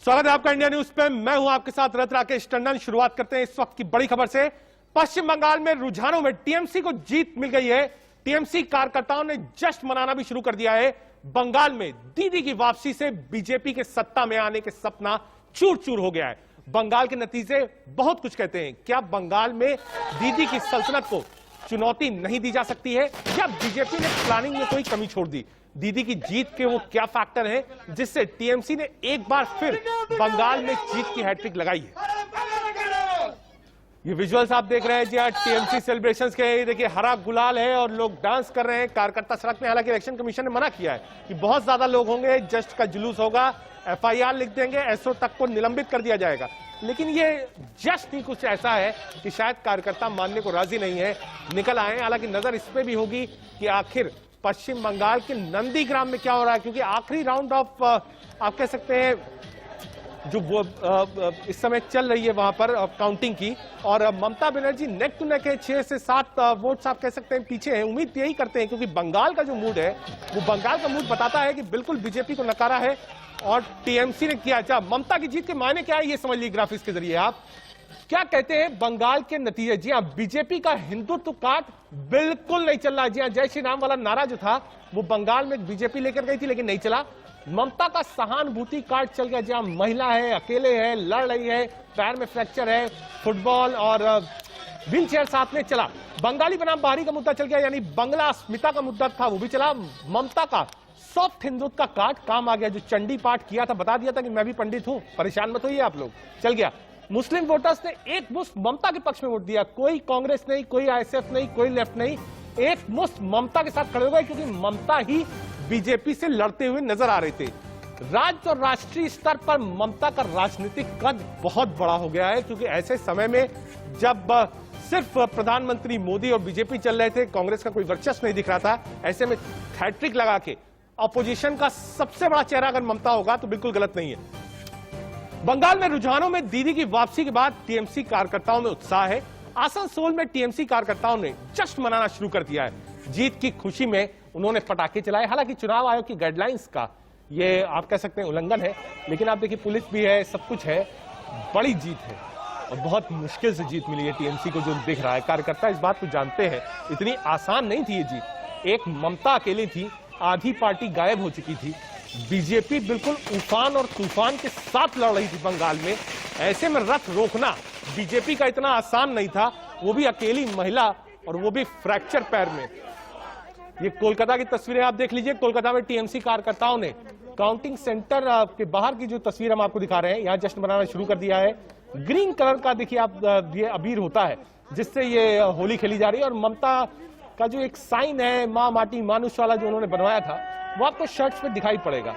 स्वागत है आपका इंडिया न्यूज पे। मैं हूं आपके साथ रथ राकेश टंडन। शुरुआत करते हैं इस वक्त की बड़ी खबर से। पश्चिम बंगाल में रुझानों में टीएमसी को जीत मिल गई है। टीएमसी कार्यकर्ताओं ने जश्न मनाना भी शुरू कर दिया है। बंगाल में दीदी की वापसी से बीजेपी के सत्ता में आने के सपना चूर चूर हो गया है। बंगाल के नतीजे बहुत कुछ कहते हैं। क्या बंगाल में दीदी की सल्तनत को चुनौती नहीं दी जा सकती है, या बीजेपी ने प्लानिंग में कोई कमी छोड़ दी? दीदी की जीत के वो क्या फैक्टर हैं जिससे टीएमसी ने एक बार फिर बंगाल में जीत की हैट्रिक लगाई है? ये विजुअल्स आप देख रहे हैं जी, टीएमसी सेलिब्रेशंस के। देखिए हरा गुलाल है और लोग डांस कर रहे हैं, कार्यकर्ता सड़क में। हालांकि इलेक्शन कमीशन ने मना किया है कि बहुत ज्यादा लोग होंगे, जस्ट का जुलूस होगा, एफआईआर लिख देंगे, एसओ तक को निलंबित कर दिया जाएगा। लेकिन ये जस्ट ही कुछ ऐसा है कि शायद कार्यकर्ता मानने को राजी नहीं है, निकल आए। हालांकि नजर इस पे भी होगी कि आखिर पश्चिम बंगाल के नंदीग्राम में क्या हो रहा है, क्योंकि आखिरी राउंड ऑफ आप कह सकते हैं जो वो इस समय चल रही है वहां पर काउंटिंग की, और Mamata Banerjee neck to neck है। 6 से 7 वोट्स आप कह सकते हैं पीछे हैं। उम्मीद यही करते हैं क्योंकि बंगाल का जो मूड है वो बंगाल का मूड बताता है कि बिल्कुल बीजेपी को नकारा है और टीएमसी ने किया। अच्छा, ममता की जीत के मायने क्या है ये समझ लीजिए ग्राफिक्स के जरिए। आप क्या कहते हैं बंगाल के नतीजे? जी हाँ, बीजेपी का हिंदुत्व कार्ड बिल्कुल नहीं चल रहा। जी हाँ, जय श्री राम वाला नारा जो था वो बंगाल में बीजेपी लेकर गई थी लेकिन नहीं चला। ममता का सहानुभूति कार्ड चल गया। जहां महिला है, अकेले है, लड़ रही है, पैर में फ्रैक्चर है, फुटबॉल और व्हील चेयर साथ में चला। बंगाली बनाम बाहरी का मुद्दा चल गया, यानी बंगला अस्मिता का मुद्दा था वो भी चला। ममता का सॉफ्ट हिंदुत्व का कार्ड काम आ गया। जो चंडी पाठ किया था, बता दिया था कि मैं भी पंडित हूं, परेशान मत होइए आप लोग, चल गया। मुस्लिम वोटर्स ने एक मुश्त ममता के पक्ष में वोट दिया। कोई कांग्रेस नहीं, कोई आईएसएफ नहीं, कोई लेफ्ट नहीं, एक मुश्त ममता के साथ खड़े हो गए क्योंकि ममता ही बीजेपी से लड़ते हुए नजर आ रहे थे। राज्य और राष्ट्रीय स्तर पर ममता का राजनीतिक कद बहुत बड़ा हो गया है, क्योंकि ऐसे समय में जब सिर्फ प्रधानमंत्री मोदी और बीजेपी चल रहे थे, कांग्रेस का कोई वर्चस्व नहीं दिख रहा था, ऐसे में हैट्रिक लगा के अपोजिशन का सबसे बड़ा चेहरा अगर ममता होगा तो बिल्कुल गलत नहीं है। बंगाल में रुझानों में दीदी की वापसी के बाद टीएमसी कार्यकर्ताओं में उत्साह है। आसनसोल में टीएमसी कार्यकर्ताओं ने जश्न मनाना शुरू कर दिया है। जीत की खुशी में उन्होंने पटाखे चलाए। हालांकि चुनाव आयोग की गाइडलाइंस का ये आप कह सकते हैं उल्लंघन है, लेकिन आप देखिए पुलिस भी है, सब कुछ है। बड़ी जीत है और बहुत मुश्किल से जीत मिली है टीएमसी को, जो दिख रहा है। कार्यकर्ता इस बात को जानते हैं, इतनी आसान नहीं थी ये जीत। एक ममता अकेली थी, आधी पार्टी गायब हो चुकी थी। बीजेपी बिल्कुल उफान और तूफान के साथ लड़ रही थी बंगाल में। ऐसे में रथ रोकना बीजेपी का इतना आसान नहीं था, वो भी अकेली महिला और वो भी फ्रैक्चर पैर में। ये कोलकाता की तस्वीरें आप देख लीजिए। कोलकाता में टीएमसी कार्यकर्ताओं ने काउंटिंग सेंटर के बाहर की जो तस्वीर हम आपको दिखा रहे हैं, यहाँ जश्न मनाना शुरू कर दिया है। ग्रीन कलर का देखिए आप, ये अबीर होता है जिससे ये होली खेली जा रही है। और ममता का जो एक साइन है माँ माटी मानुष वाला जो उन्होंने बनवाया था, वो आपको शर्ट्स पे दिखाई पड़ेगा।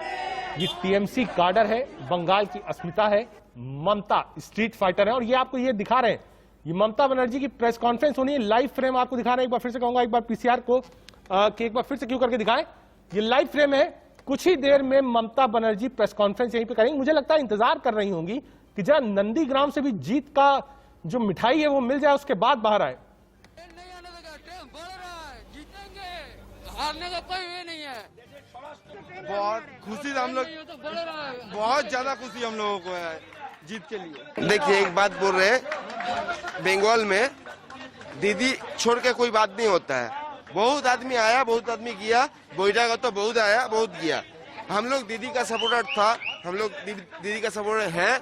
ये टीएमसी कार्डर है, बंगाल की अस्मिता है, ममता स्ट्रीट फाइटर है। और ये आपको ये दिखा रहे हैं, ये ममता बनर्जी की प्रेस कॉन्फ्रेंस होनी है। लाइव फ्रेम आपको दिखा रहे हैं। एक बार फिर से कहूंगा, एक बार पीसीआर को कि एक बार फिर से क्यों करके दिखाएं। ये लाइव फ्रेम है। कुछ ही देर में ममता बनर्जी प्रेस कॉन्फ्रेंस यहीं पे करेंगी। मुझे लगता है इंतजार कर रही होंगी कि जहां नंदीग्राम से भी जीत का जो मिठाई है वो मिल जाए, उसके बाद बाहर आए। हारने का कोई वे नहीं है। बहुत खुशी हम लोग, बहुत ज्यादा खुशी हम लोगों को है जीत के लिए। देखिए एक बात बोल रहे हैं, बंगाल में दीदी छोड़ के कोई बात नहीं होता है। बहुत आदमी आया, बहुत आदमी गया, बोईडा का तो बहुत आया, बहुत गया। हम लोग दीदी का सपोर्टर था, हम लोग दीदी का सपोर्टर है।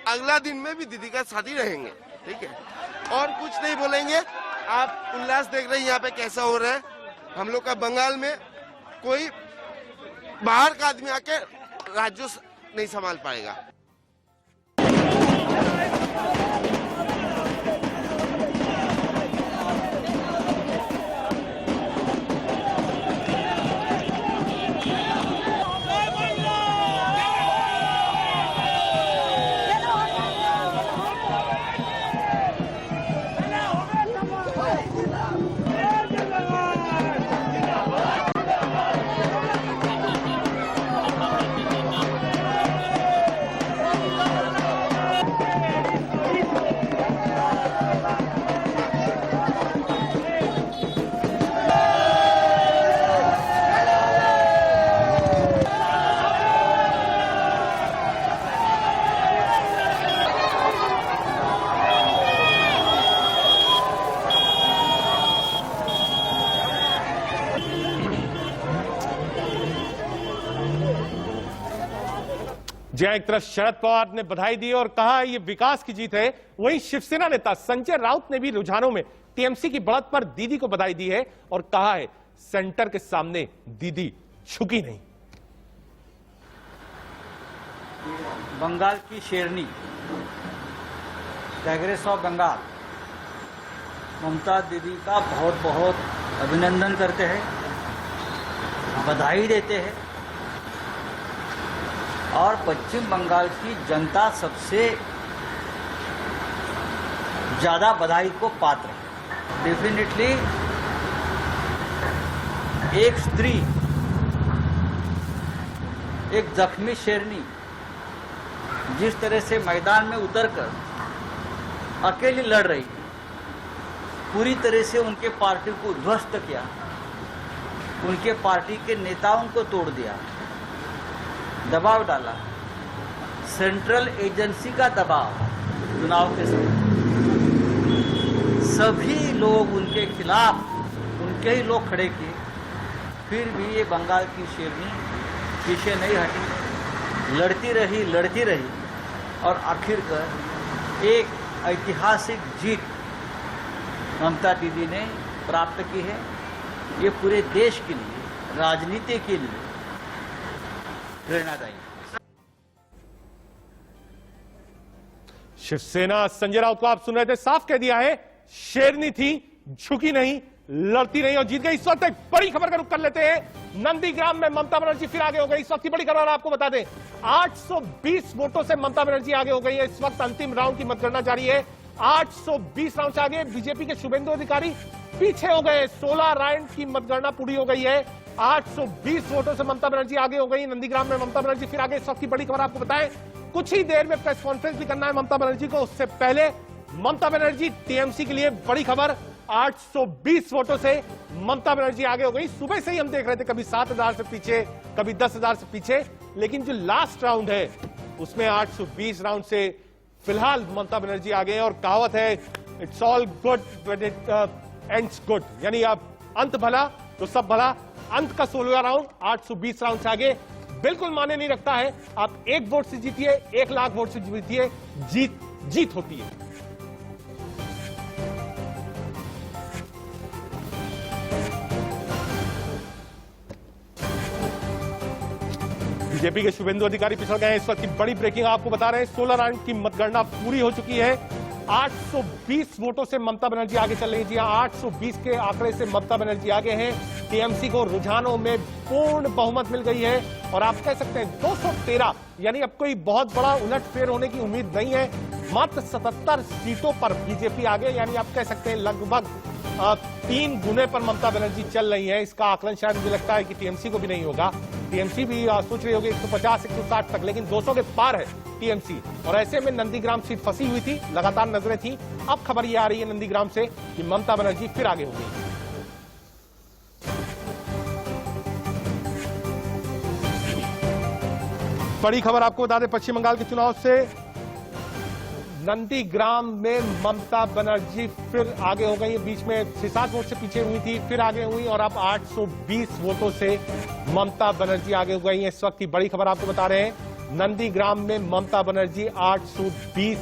अगला दिन में भी दीदी का साथ ही रहेंगे, ठीक है। और कुछ नहीं बोलेंगे। आप उल्लास देख रहे हैं यहाँ पे कैसा हो रहा है। हम लोग का बंगाल में कोई बाहर का आदमी आके राज्य नहीं संभाल पाएगा। जहां एक तरफ शरद पवार ने बधाई दी और कहा ये विकास की जीत है, वहीं शिवसेना नेता संजय राउत ने भी रुझानों में टीएमसी की बढ़त पर दीदी को बधाई दी है और कहा है सेंटर के सामने दीदी झुकी नहीं। बंगाल की शेरनी कांग्रेस ऑफ बंगाल ममता दीदी का बहुत बहुत अभिनंदन करते हैं, बधाई देते हैं और पश्चिम बंगाल की जनता सबसे ज्यादा बधाई को पात्र है। डेफिनेटली एक स्त्री, एक जख्मी शेरनी जिस तरह से मैदान में उतरकर अकेली लड़ रही थी, पूरी तरह से उनके पार्टी को ध्वस्त किया, उनके पार्टी के नेताओं को तोड़ दिया, दबाव डाला, सेंट्रल एजेंसी का दबाव चुनाव के समय, सभी लोग उनके खिलाफ, उनके ही लोग खड़े किए, फिर भी ये बंगाल की शेरनी पीछे नहीं हटी, लड़ती रही और आखिरकार एक ऐतिहासिक जीत ममता दीदी ने प्राप्त की है। ये पूरे देश के लिए, राजनीति के लिए प्रेरणादायी है। शिवसेना संजय राउत को आप सुन रहे थे, साफ कह दिया है शेरनी थी, झुकी नहीं, लड़ती रही और जीत गई। इस वक्त एक बड़ी खबर का रुख कर लेते हैं। नंदीग्राम में ममता बनर्जी फिर आगे हो गई। इस वक्त की बड़ी खबर आपको बता दें, 820 वोटों से ममता बनर्जी आगे हो गई है। इस वक्त अंतिम राउंड की मतगणना जारी है। 820 राउंड से आगे बीजेपी के शुभेंदु अधिकारी पीछे हो गए। 16 राउंड की मतगणना पूरी हो गई है। 820 वोटों से ममता बनर्जी आगे हो गई। नंदीग्राम में ममता बनर्जी फिर आगे। इस वक्त की बड़ी खबर आपको बताएं, कुछ ही देर में प्रेस कॉन्फ्रेंस भी करना है ममता बनर्जी को। उससे पहले ममता बनर्जी टीएमसी के लिए बड़ी खबर, 820 वोटों से ममता बनर्जी आगे हो गई। सुबह से ही हम देख रहे थे कभी 7,000 से पीछे, कभी 10,000 से पीछे, लेकिन जो लास्ट राउंड है उसमें 820 राउंड से फिलहाल ममता बनर्जी आगे है। और कहावत है it's all good when it ends good, यानी अब अंत भला तो सब भला। अंत का 16वां राउंड 820 राउंड से आगे बिल्कुल माने नहीं रखता है। आप 1 वोट से जीतिए, 1 लाख वोट से जीतिए, जीत होती है। बीजेपी के शुभेंदु अधिकारी पिछड़ गए हैं। इस वक्त की बड़ी ब्रेकिंग आपको बता रहे हैं, 16 राउंड की मतगणना पूरी हो चुकी है। 820 वोटों से ममता बनर्जी आगे चल रही है। जी हां, 820 के आंकड़े से ममता बनर्जी आगे हैं। टीएमसी को रुझानों में पूर्ण बहुमत मिल गई है और आप कह सकते हैं 213, यानी अब कोई बहुत बड़ा उलटफेर होने की उम्मीद नहीं है। मात्र 77 सीटों पर बीजेपी आगे, यानी आप कह सकते हैं लगभग 3 गुने पर ममता बनर्जी चल रही है। इसका आकलन शायद मुझे लगता है कि टीएमसी को भी नहीं होगा। टीएमसी भी सोच रही होगी 150 160 तक, लेकिन 200 के पार है टीएमसी। और ऐसे में नंदीग्राम सीट फंसी हुई थी, लगातार नजरें थी। अब खबर ये आ रही है नंदीग्राम से कि ममता बनर्जी फिर आगे हो गई। बड़ी खबर आपको बता दें पश्चिम बंगाल के चुनाव से, नंदीग्राम में ममता बनर्जी फिर आगे हो गई। बीच में 6-7 वोट से पीछे हुई थी, फिर आगे हुई और अब 820 वोटों से ममता बनर्जी आगे हो गई है। इस वक्त की बड़ी खबर आपको बता रहे हैं, नंदीग्राम में ममता बनर्जी 820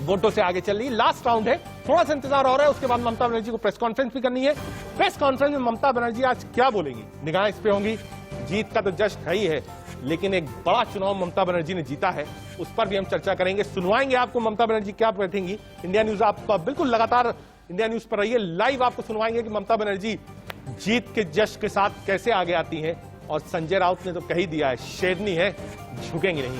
वोटों से आगे चल रही। लास्ट राउंड है, थोड़ा सा इंतजार हो रहा है, उसके बाद ममता बनर्जी को प्रेस कॉन्फ्रेंस भी करनी है। प्रेस कॉन्फ्रेंस में ममता बनर्जी आज क्या बोलेंगी, निगाह इस पे होंगी। जीत का तो जश्न है ही है, लेकिन एक बड़ा चुनाव ममता बनर्जी ने जीता है, उस पर भी हम चर्चा करेंगे। सुनवाएंगे आपको ममता बनर्जी क्या बैठेंगी। इंडिया न्यूज आप बिल्कुल लगातार इंडिया न्यूज पर रहिए, लाइव आपको सुनवाएंगे कि ममता बनर्जी जीत के जश्न के साथ कैसे आगे आती हैं। और संजय राउत ने तो कह ही दिया है, शेरनी है, झुकेंगी नहीं।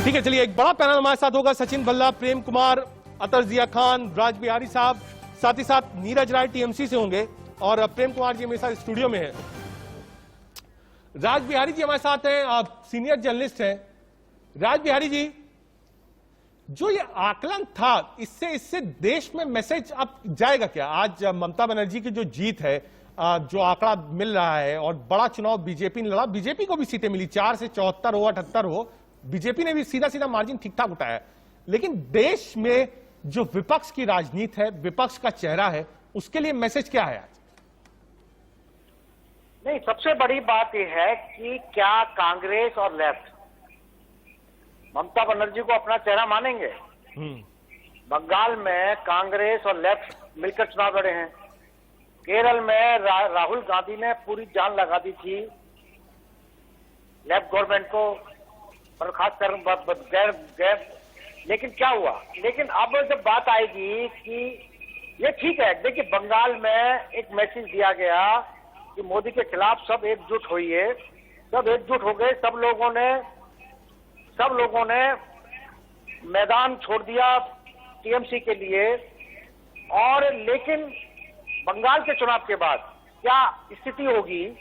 ठीक है, चलिए एक बड़ा पैनल हमारे साथ होगा। सचिन भल्ला, प्रेम कुमार, अतर जिया खान, राज बिहारी साहब, साथ ही साथ नीरज राय टीएमसी से होंगे और प्रेम कुमार जी मेरे साथ स्टूडियो में हैं। राज बिहारी जी हमारे साथ हैं, आप सीनियर जर्नलिस्ट हैं। राज बिहारी जी, जो ये आकलन था, इससे देश में मैसेज अब जाएगा क्या? आज ममता बनर्जी की जो जीत है, जो आंकड़ा मिल रहा है और बड़ा चुनाव बीजेपी ने लड़ा, बीजेपी को भी सीटें मिली, 4 से 74 हो, 78 हो, बीजेपी ने भी सीधा सीधा मार्जिन ठीक ठाक उठाया। लेकिन देश में जो विपक्ष की राजनीति है, विपक्ष का चेहरा है, उसके लिए मैसेज क्या है आज? नहीं, सबसे बड़ी बात यह है कि क्या कांग्रेस और लेफ्ट ममता बनर्जी को अपना चेहरा मानेंगे? बंगाल में कांग्रेस और लेफ्ट मिलकर चुनाव लड़े हैं। केरल में राहुल गांधी ने पूरी जान लगा दी थी लेफ्ट गवर्नमेंट को बर्खास्त कर, लेकिन क्या हुआ? लेकिन अब जब बात आएगी कि ये ठीक है, देखिए बंगाल में एक मैसेज दिया गया कि मोदी के खिलाफ सब एकजुट होइए, सब एकजुट हो गए, सब लोगों ने मैदान छोड़ दिया टीएमसी के लिए। और लेकिन बंगाल के चुनाव के बाद क्या स्थिति होगी,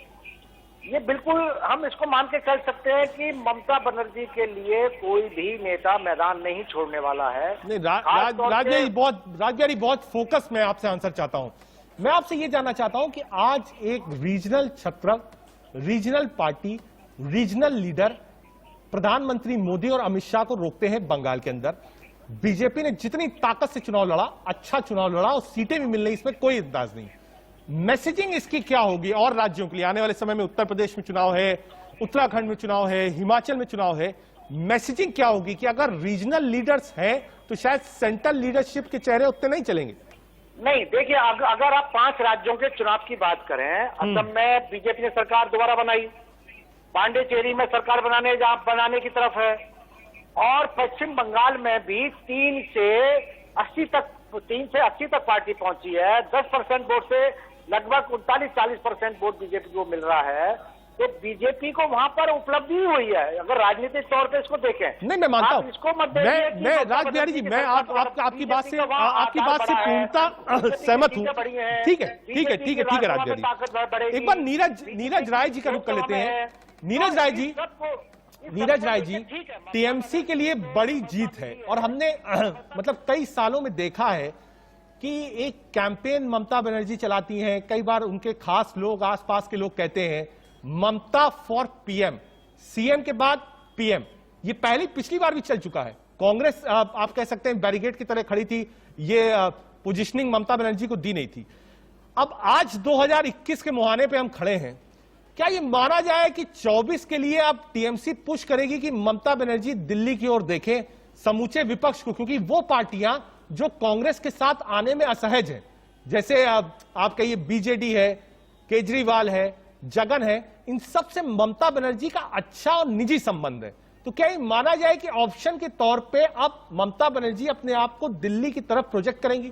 ये बिल्कुल हम इसको मान के चल सकते हैं कि ममता बनर्जी के लिए कोई भी नेता मैदान नहीं छोड़ने वाला है। नहीं, राजबिहारी बहुत फोकस में आपसे आंसर चाहता हूं। मैं आपसे ये जानना चाहता हूं कि आज एक रीजनल छत्र, रीजनल पार्टी, रीजनल लीडर प्रधानमंत्री मोदी और अमित शाह को रोकते हैं बंगाल के अंदर। बीजेपी ने जितनी ताकत से चुनाव लड़ा, अच्छा चुनाव लड़ा और सीटें भी मिल रही, इसमें कोई इत्तेजाज नहीं। मैसेजिंग इसकी क्या होगी और राज्यों के लिए? आने वाले समय में उत्तर प्रदेश में चुनाव है, उत्तराखंड में चुनाव है, हिमाचल में चुनाव है। मैसेजिंग क्या होगी कि अगर रीजनल लीडर्स हैं तो शायद सेंट्रल लीडरशिप के चेहरे उतने नहीं चलेंगे? नहीं, देखिए अगर आप 5 राज्यों के चुनाव की बात करें, असम में बीजेपी ने सरकार दोबारा बनाई, पांडेचेरी में सरकार बनाने की तरफ है, और पश्चिम बंगाल में भी 3 से 80 तक पार्टी पहुंची है। 10% वोट से लगभग 39-40% वोट बीजेपी को मिल रहा है। तो बीजेपी को वहां पर उपलब्धि हुई है, अगर राजनीतिक तौर पे इसको देखें। नहीं, मैं मानता हूँ, इसको मत मैं राजबिहारी जी, मैं आपकी बात से पूर्णतः सहमत हूँ। ठीक है राजबिहारी, एक बार नीरज राय जी का रुख कर लेते हैं। नीरज राय जी, टीएमसी के लिए बड़ी जीत है और हमने मतलब कई सालों में देखा है कि एक कैंपेन ममता बनर्जी चलाती हैं। कई बार उनके खास लोग, आसपास के लोग कहते हैं ममता फॉर पीएम, सीएम के बाद पीएम। ये पिछली बार भी चल चुका है। कांग्रेस आप कह सकते हैं बैरिकेड की तरह खड़ी थी, ये पोजीशनिंग ममता बनर्जी को दी नहीं थी। अब आज 2021 के मुहाने पे हम खड़े हैं, क्या ये माना जाए कि 24 के लिए अब टीएमसी पुश करेगी कि ममता बनर्जी दिल्ली की ओर देखें समूचे विपक्ष को? क्योंकि वो पार्टियां जो कांग्रेस के साथ आने में असहज हैं, जैसे आप कहिए बीजेडी है, केजरीवाल है, जगन है, इन सब से ममता बनर्जी का अच्छा और निजी संबंध है। तो क्या ये माना जाए कि ऑप्शन के तौर पे अब ममता बनर्जी अपने आप को दिल्ली की तरफ प्रोजेक्ट करेंगी?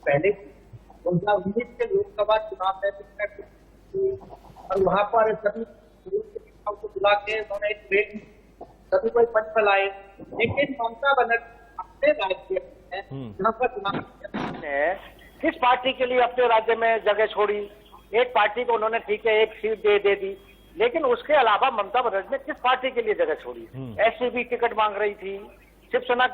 पहले 2019 के लोकसभा चुनाव में और वहां पर सभी को बुला के उन्होंने एक ट्रेन सभी को पंच फैलाए, लेकिन ममता बनर्जी अपने राज्य में जहां पर चुनाव किस पार्टी के लिए अपने राज्य में जगह छोड़ी? एक पार्टी को उन्होंने ठीक है एक सीट दे दी, लेकिन उसके अलावा ममता बनर्जी ने किस पार्टी के लिए जगह छोड़ी? एससीबी टिकट मांग रही थी, शिवसेना भी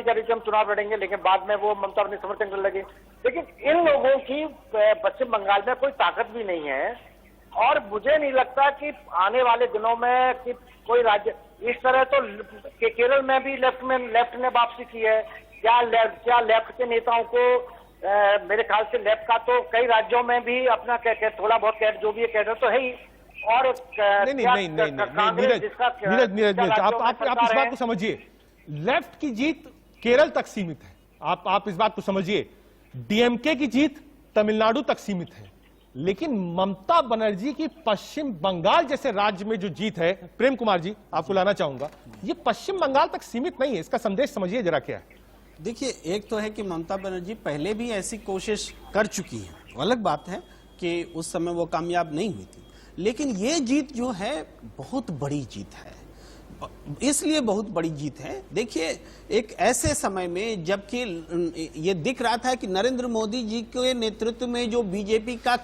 कह रही थी हम चुनाव लड़ेंगे, लेकिन बाद में वो ममता बनर्जी समर्थन करने लगे। लेकिन इन लोगों की पश्चिम बंगाल में कोई ताकत भी नहीं है और मुझे नहीं लगता कि आने वाले दिनों में कि कोई राज्य इस तरह। तो केरल में भी लेफ्ट ने वापसी की है। क्या लेफ्ट के नेताओं को मेरे ख्याल से लेफ्ट का तो कई राज्यों में भी अपना थोड़ा बहुत कैडर जो भी है कैडर तो है ही। और नहीं, नीरज, आप इस बात को समझिए, लेफ्ट की जीत केरल तक सीमित है। आप इस बात को समझिए, डीएमके की जीत तमिलनाडु तक सीमित है, लेकिन ममता बनर्जी की पश्चिम बंगाल जैसे राज्य में जो जीत है, प्रेम कुमार जी आपको लाना चाहूंगा, ये पश्चिम बंगाल तक सीमित नहीं है। इसका संदेश समझिए जरा क्या है। देखिए, एक तो है कि ममता बनर्जी पहले भी ऐसी कोशिश कर चुकी है, अलग बात है कि उस समय वो कामयाब नहीं हुई थी, लेकिन ये जीत जो है बहुत बड़ी जीत है। इसलिए बहुत बड़ी जीत है, देखिए एक ऐसे समय में जबकि ये दिख रहा था कि नरेंद्र मोदी जी के नेतृत्व में जो बीजेपी का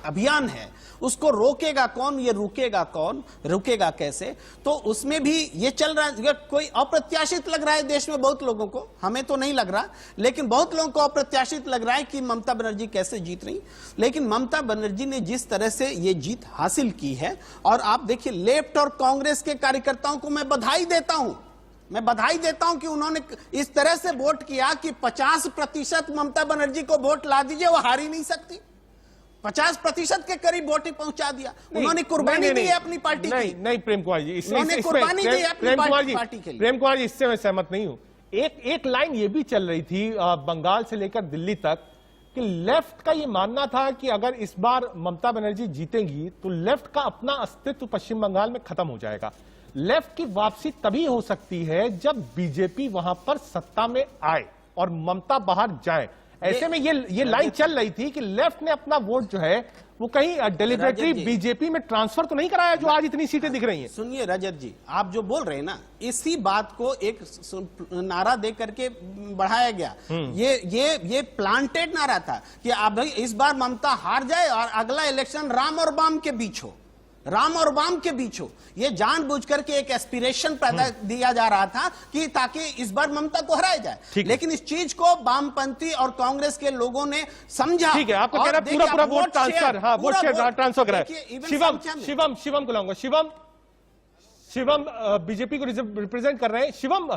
अभियान है उसको रोकेगा कौन, ये रुकेगा कौन, रुकेगा कैसे, तो उसमें भी ये चल रहा है। कोई अप्रत्याशित लग रहा है देश में बहुत लोगों को, हमें तो नहीं लग रहा, लेकिन बहुत लोगों को अप्रत्याशित लग रहा है कि ममता बनर्जी कैसे जीत रही। लेकिन ममता बनर्जी ने जिस तरह से ये जीत हासिल की है, और आप देखिए लेफ्ट और कांग्रेस के कार्यकर्ताओं को मैं बधाई देता हूं मैं बधाई देता हूं कि उन्होंने इस तरह से वोट किया कि 50% ममता बनर्जी को वोट ला दीजिए, वो हार ही नहीं सकती। 50% के करीब वोट ही पहुंचा दिया। उन्होंने कुर्बानी दी है अपनी पार्टी की। नहीं प्रेम कुमार जी, उन्होंने कुर्बानी दी है अपनी पार्टी के लिए। प्रेम कुमार जी, इससे मैं सहमत नहीं हूं। एक लाइन ये भी चल रही थी बंगाल से लेकर दिल्ली तक कि लेफ्ट का ये मानना था कि अगर इस बार ममता बनर्जी जीतेंगी तो लेफ्ट का अपना अस्तित्व पश्चिम बंगाल में खत्म हो जाएगा। लेफ्ट की वापसी तभी हो सकती है जब बीजेपी वहां पर सत्ता में आए और ममता बाहर जाए। ऐसे में ये लाइन चल रही थी कि लेफ्ट ने अपना वोट जो है वो कहीं डेलिबरेटली बीजेपी में ट्रांसफर तो नहीं कराया जो आज इतनी सीटें दिख रही हैं। सुनिए रजत जी, आप जो बोल रहे हैं ना, इसी बात को एक नारा दे करके बढ़ाया गया। ये प्लांटेड नारा था कि अब इस बार ममता हार जाए और अगला इलेक्शन राम और बाम के बीच हो, राम और वाम के बीच हो। ये जानबूझ करके एक एस्पिरेशन पैदा दिया जा रहा था कि ताकि इस बार ममता को हराया जाए। लेकिन इस चीज को वामपंथी और कांग्रेस के लोगों ने समझा। ठीक है, आपको कह रहा है पूरा वोट ट्रांसफर, हाँ वोट शेयर ट्रांसफर करा है। शिवम को लाऊंगा। शिवम बीजेपी को रिप्रेजेंट कर रहे हैं। शिवम,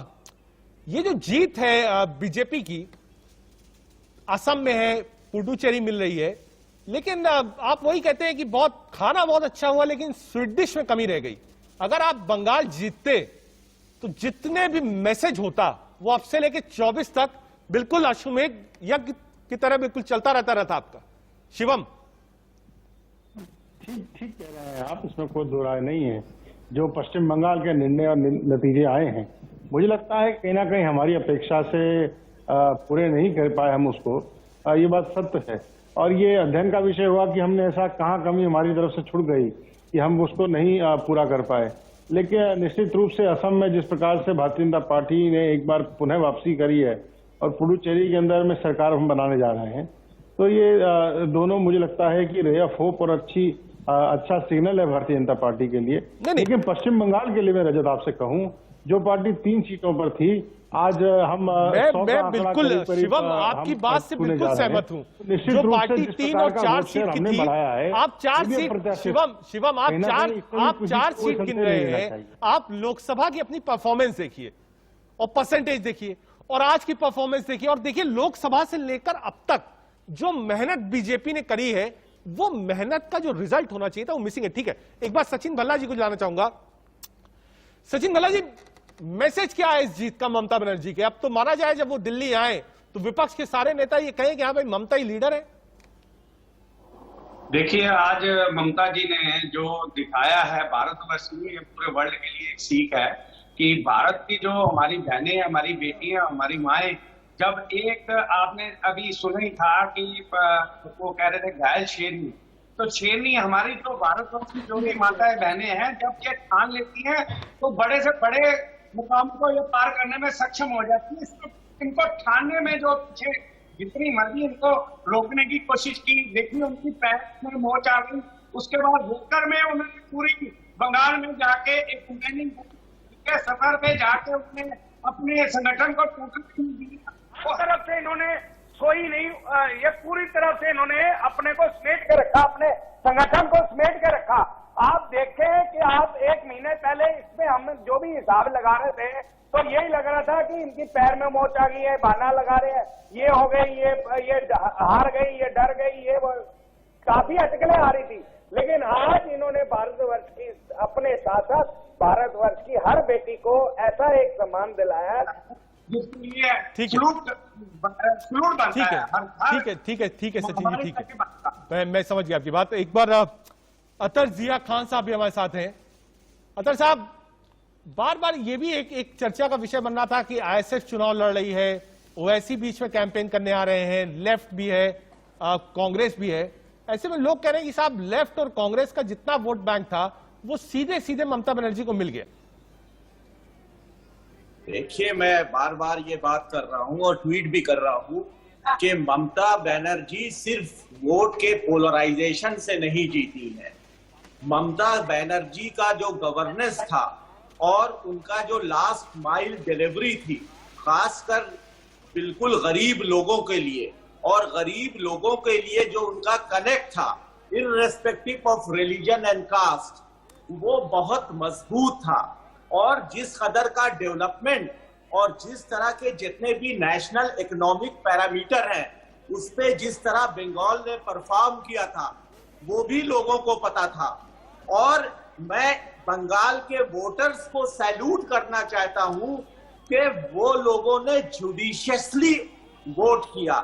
ये जो जीत है बीजेपी की असम में है, पुडुचेरी मिल रही है, लेकिन आप वही कहते हैं कि खाना बहुत अच्छा हुआ लेकिन स्वीट डिश में कमी रह गई। अगर आप बंगाल जीतते तो जितने भी मैसेज होता वो अब से लेके 24 तक बिल्कुल अश्वमेध यज्ञ की तरह बिल्कुल चलता रहता आपका। शिवम, ठीक कह रहे हैं आप, इसमें कोई दो राय नहीं है। जो पश्चिम बंगाल के निर्णय और नतीजे आए हैं, मुझे लगता है कहीं ना कहीं हमारी अपेक्षा से पूरे नहीं कर पाए हम उसको, ये बात सत्य है। और ये अध्ययन का विषय हुआ कि हमने ऐसा कहाँ कमी हमारी तरफ से छूट गई कि हम उसको नहीं पूरा कर पाए। लेकिन निश्चित रूप से असम में जिस प्रकार से भारतीय जनता पार्टी ने एक बार पुनः वापसी करी है और पुडुचेरी के अंदर में सरकार हम बनाने जा रहे हैं, तो ये दोनों मुझे लगता है कि रे ऑफ होप और अच्छा सिग्नल है भारतीय जनता पार्टी के लिए। लेकिन पश्चिम बंगाल के लिए मैं रजत आपसे कहूं, जो पार्टी 3 सीटों पर थी, आज हम मैं बिल्कुल शिवम आपकी बात से बिल्कुल सहमत हूं। जो पार्टी 3 और 4 सीट की थी, आप 4 सीट शिवम आप 4 सीट गिन रहे हैं। आप लोकसभा की अपनी परफॉर्मेंस देखिए और परसेंटेज देखिए और आज की परफॉर्मेंस देखिए और देखिए लोकसभा से लेकर अब तक जो मेहनत बीजेपी ने करी है वो मेहनत का जो रिजल्ट होना चाहिए था वो मिसिंग है। ठीक है, एक बार सचिन भल्ला जी को जाना चाहूंगा। सचिन भल्ला जी, मैसेज क्या है इस जीत का ममता बनर्जी के? अब तो माना जाए जब वो दिल्ली आए तो विपक्ष के सारे नेता ये कहें कि हाँ भाई ममता ही लीडर है। देखिए, आज ममता जी ने जो दिखाया है भारतवर्ष में, पूरे वर्ल्ड के लिए एक सीख है कि भारत की जो हमारी बहनें, हमारी बेटियां, हमारी माएं, जब एक आपने अभी सुना ही था कि वो कह रहे थे घायल शेरनी, तो शेरनी हमारी तो भारतवर्ष की जो भी माताएं बहनें हैं, जब ये ठान लेती हैं तो बड़े से बड़े मुकाम को ये पार करने में सक्षम हो जाती है। इनको ठानने में जो पीछे जितनी मर्जी इनको रोकने की कोशिश की, देखिए उनकी पैर में मोच आ गई। उसके बाद होकर में उन्होंने पूरी बंगाल में जाके एक ट्रेनिंग के सफर पे जाके उसने अपने संगठन को टूटने दिया। उस तरफ से इन्होंने कोई नहीं, ये पूरी तरह से इन्होंने अपने को समेट के रखा, अपने संगठन को समेट के रखा। आप देखें कि आप 1 महीने पहले इसमें हम जो भी हिसाब लगा रहे थे तो यही लग रहा था कि इनकी पैर में मोच आ गई है, बहाना लगा रहे हैं, ये हो गई, ये हार गई, ये डर गई, ये काफी अटकलें आ रही थी। लेकिन आज इन्होंने भारतवर्ष की, अपने साथ साथ भारतवर्ष की हर बेटी को ऐसा एक सम्मान दिलाया ठीक है सचिन जी, ठीक है, मैं समझ गया आपकी बात। एक बार अतर जिया खान साहब भी हमारे साथ हैं। अतर साहब, बार बार ये भी एक चर्चा का विषय बन रहा था कि आईएसएफ चुनाव लड़ रही है, ओवैसी बीच में कैंपेन करने आ रहे हैं, लेफ्ट भी है, कांग्रेस भी है। ऐसे में लोग कह रहे हैं कि साहब लेफ्ट और कांग्रेस का जितना वोट बैंक था वो सीधे सीधे ममता बनर्जी को मिल गया। देखिए, मैं बार बार ये बात कर रहा हूं और ट्वीट भी कर रहा हूं कि ममता बनर्जी सिर्फ वोट के पोलराइजेशन से नहीं जीती है। ममता बनर्जी का जो गवर्नेंस था और उनका जो लास्ट माइल डिलीवरी थी, खासकर बिल्कुल गरीब लोगों के लिए, और गरीब लोगों के लिए जो उनका कनेक्ट था irrespective of religion and caste, वो बहुत मजबूत था। और जिस कदर का डेवलपमेंट और जिस तरह के जितने भी नेशनल इकोनॉमिक पैरामीटर हैं, उस पे जिस तरह बंगाल ने परफॉर्म किया था वो भी लोगों को पता था। और मैं बंगाल के वोटर्स को सैल्यूट करना चाहता हूं कि वो लोगों ने जुडिशियसली वोट किया।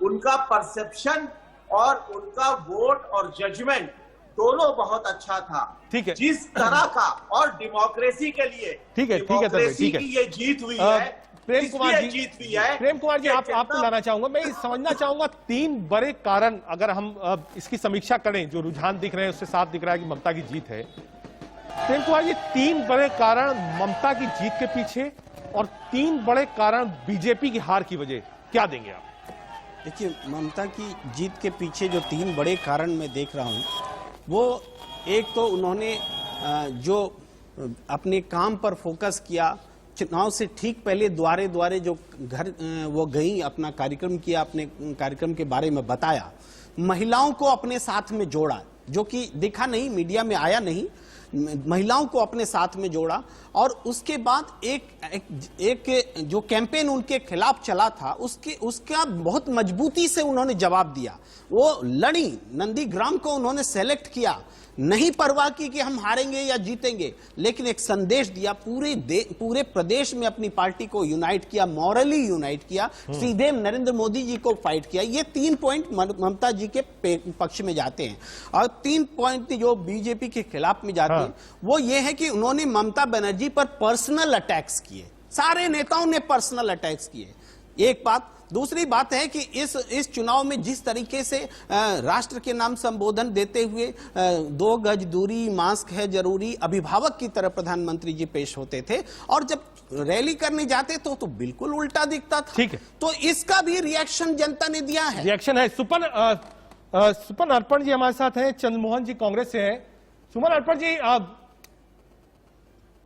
उनका परसेप्शन और उनका वोट और जजमेंट दोनों बहुत अच्छा था। ठीक है, जिस तरह का और डेमोक्रेसी के लिए ठीक है डेमोक्रेसी की ये जीत हुई है, प्रेम कुमार जी, जीत हुई है। प्रेम कुमार जी, आपको लाना चाहूंगा, मैं समझना चाहूंगा 3 बड़े कारण, अगर हम इसकी समीक्षा करें, जो रुझान दिख रहे हैं उससे साफ दिख रहा है कि ममता की जीत है। प्रेम कुमार जी, 3 बड़े कारण ममता की जीत के पीछे और 3 बड़े कारण बीजेपी की हार की वजह, क्या देंगे आप? देखिए, ममता की जीत के पीछे जो 3 बड़े कारण मैं देख रहा हूं, वो एक तो उन्होंने जो अपने काम पर फोकस किया, चुनाव से ठीक पहले द्वारे द्वारे जो घर वो गई, अपना कार्यक्रम किया, अपने कार्यक्रम के बारे में बताया, महिलाओं को अपने साथ में जोड़ा, जो कि दिखा नहीं, मीडिया में आया नहीं, महिलाओं को अपने साथ में जोड़ा। और उसके बाद एक जो कैंपेन उनके खिलाफ चला था, उसका बहुत मजबूती से उन्होंने जवाब दिया। वो लड़ी, नंदीग्राम को उन्होंने सेलेक्ट किया, नहीं परवाह की कि हम हारेंगे या जीतेंगे, लेकिन एक संदेश दिया, पूरे प्रदेश में अपनी पार्टी को यूनाइट किया, मॉरली यूनाइट किया, सीधे नरेंद्र मोदी जी को फाइट किया। ये 3 पॉइंट ममता जी के पक्ष में जाते हैं। और 3 पॉइंट जो बीजेपी के खिलाफ में जाते हैं, वो ये है कि उन्होंने ममता बनर्जी पर पर्सनल अटैक्स किए, सारे नेताओं ने पर्सनल अटैक्स किए, एक बात। दूसरी बात है कि इस चुनाव में जिस तरीके से राष्ट्र के नाम संबोधन देते हुए 2 गज दूरी, मास्क है जरूरी, अभिभावक की तरह प्रधानमंत्री जी पेश होते थे, और जब रैली करने जाते तो बिल्कुल उल्टा दिखता था। ठीक है, तो इसका भी रिएक्शन जनता ने दिया है। रिएक्शन है। सुपन अर्पण जी हमारे साथ हैं, चंद्रमोहन जी कांग्रेस से हैं। सुमन अर्पण जी,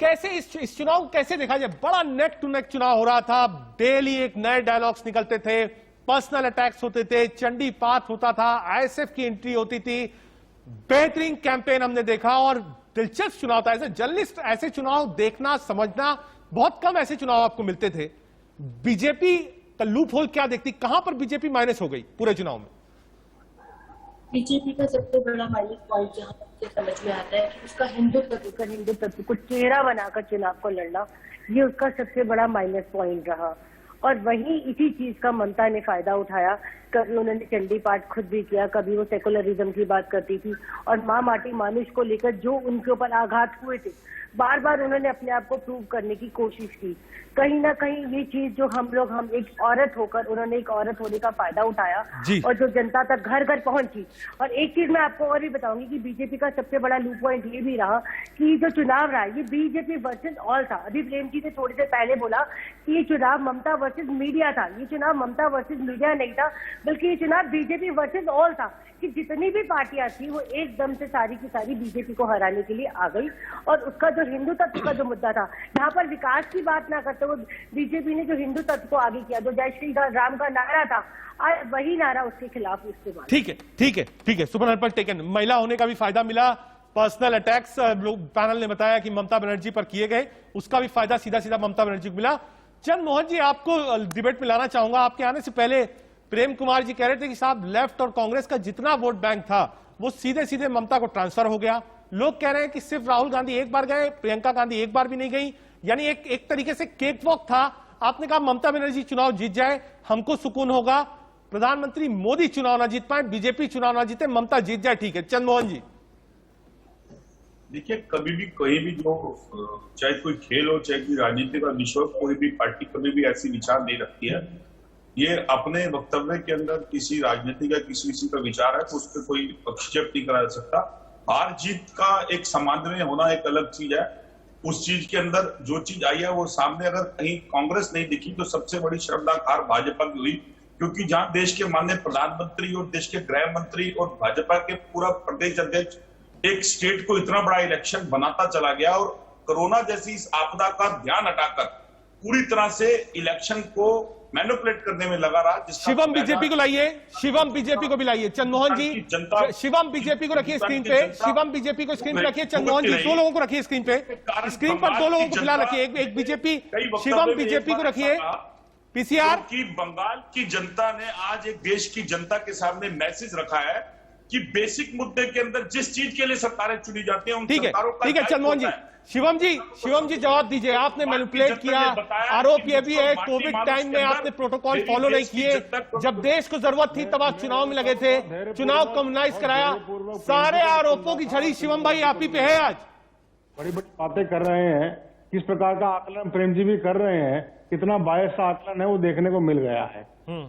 कैसे इस चुनाव कैसे देखा जाए? बड़ा नेक टू नेक चुनाव हो रहा था, डेली एक नए डायलॉग्स निकलते थे, पर्सनल अटैक्स होते थे, चंडी पाठ होता था, आईएसएफ की एंट्री होती थी, बेहतरीन कैंपेन हमने देखा और दिलचस्प चुनाव था। ऐसे जर्नलिस्ट ऐसे चुनाव देखना, समझना, बहुत कम ऐसे चुनाव आपको मिलते थे। बीजेपी का लूप होल क्या देखती, कहां पर बीजेपी माइनस हो गई पूरे चुनाव में? बीजेपी का सबसे बड़ा माइनस पॉइंट जहां तक समझ में आता है कि उसका हिंदुत्व को चेहरा बनाकर चुनाव को लड़ना, ये उसका सबसे बड़ा माइनस पॉइंट रहा। और वही इसी चीज का ममता ने फायदा उठाया। कभी उन्होंने चंडी पाठ खुद भी किया, कभी वो सेकुलरिज्म की बात करती थी, और माँ माटी मानुष को लेकर जो उनके ऊपर आघात हुए थे, बार बार उन्होंने अपने आप को प्रूव करने की कोशिश की। कहीं ना कहीं ये चीज जो हम एक औरत होकर, उन्होंने एक औरत होने का फायदा उठाया और जो जनता तक घर घर पहुंची। और एक चीज मैं आपको और भी बताऊंगी कि बीजेपी का सबसे बड़ा लूप पॉइंट ये भी रहा कि जो चुनाव रहा ये बीजेपी वर्सेस ऑल था। अभी प्रेम जी ने थोड़ी देर पहले बोला कि ये चुनाव ममता वर्सेस मीडिया था। ये चुनाव ममता वर्सेस मीडिया नहीं था, बल्कि ये चुनाव बीजेपी वर्सेस ऑल था, कि जितनी भी पार्टियां थी वो एकदम से सारी की सारी बीजेपी को हराने के लिए आ गई। और उसका जो हिंदू तत्व का जो मुद्दा था, यहाँ पर विकास की बात ना करते हुए बीजेपी ने जो हिंदू तत्व को आगे किया, जो जय श्री राम का नारा था, आज वही नारा उसके खिलाफ इस्तेमाल। ठीक है सुपन अर्पण टेकन। महिला होने का भी फायदा मिला, पर्सनल अटैक्स लोग पैनल ने बताया कि ममता बनर्जी पर किए गए, उसका भी फायदा सीधा सीधा ममता बनर्जी को मिला। चंद्रमोहन जी, आपको डिबेट में लाना चाहूंगा। आपके आने से पहले प्रेम कुमार जी कह रहे थे कि साहब लेफ्ट और कांग्रेस का जितना वोट बैंक था वो सीधे सीधे ममता को ट्रांसफर हो गया। लोग कह रहे हैं कि सिर्फ राहुल गांधी एक बार गए, प्रियंका गांधी एक बार भी नहीं गई, यानी एक तरीके से केक वॉक था। आपने कहा ममता बनर्जी चुनाव जीत जाए हमको सुकून होगा, प्रधानमंत्री मोदी चुनाव ना जीत पाए, बीजेपी चुनाव ना जीते, ममता जीत जाए, ठीक है। चंद्रमोहन जी, देखिए, कभी भी कहीं भी जो चाहे कोई खेल हो, चाहे कोई राजनीति का विषय हो, कोई भी पार्टी कभी भी ऐसी विचार नहीं रखती है। ये अपने वक्तव्य के अंदर किसी राजनीति का किसी का विचार है तो उस पर कोई पक्षक्षेप नहीं करा सकता। हार जीत का एक सामान्य होना एक अलग चीज है। उस चीज के अंदर जो चीज आई है वो सामने अगर कहीं कांग्रेस नहीं दिखी तो सबसे बड़ी शर्मनाक हार भाजपा की हुई, क्योंकि जहां देश के माननीय प्रधानमंत्री और देश के गृह मंत्री और भाजपा के पूरा प्रदेश अध्यक्ष एक स्टेट को इतना बड़ा इलेक्शन बनाता चला गया और कोरोना जैसी इस आपदा का ध्यान हटाकर पूरी तरह से इलेक्शन को मैनिपुलेट करने में लगा रहा। शिवम बीजेपी को लाइए, शिवम बीजेपी को भी लाइए। चंद्रमोहन जी, शिवम बीजेपी को रखिए स्क्रीन पे, शिवम बीजेपी को स्क्रीन पे रखिए। चंद्रमोहन जी, दो लोगों को रखिए स्क्रीन पे, स्क्रीन पर दो लोगों को फिलहाल रखिए। एक बीजेपी, शिवम बीजेपी को रखिए। पीसीआर कि बंगाल की जनता ने आज एक देश की जनता के सामने मैसेज रखा है कि बेसिक मुद्दे के अंदर जिस चीज के लिए सरकारें चुनी जाती हैं, उन सरकारों का ठीक है चंद्रमोहन जी, शिवम जी जवाब दीजिए। आपने मैनिपुलेट किया, आरोप यह भी है कोविड टाइम में आपने प्रोटोकॉल फॉलो नहीं किए, जब देश को जरूरत थी तब आप चुनाव में लगे थे, चुनाव कम्युनाइज कराया। सारे आरोपों की झड़ी शिवम भाई आप ही पे है। आज बड़ी बड़ी बातें कर रहे हैं, किस प्रकार का आकलन प्रेम जी भी कर रहे हैं, कितना बायस सा आकलन है वो देखने को मिल गया है।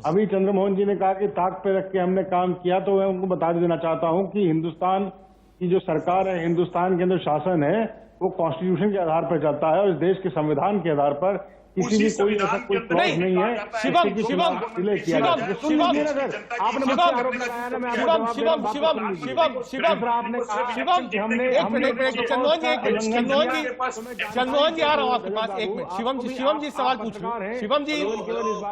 अभी चंद्रमोहन जी ने कहा कि ताक पे रख के हमने काम किया, तो मैं उनको बता देना चाहता हूं कि हिंदुस्तान की जो सरकार है, हिंदुस्तान के जो शासन है, वो कॉन्स्टिट्यूशन के आधार पर चलता है और इस देश के संविधान के आधार पर किसी भी कोई ऐसा कोई क्लॉज नहीं है। शिवम जी आ रहा हूँ आपके पास, एक मिनट। शिवम जी सवाल पूछ रहे।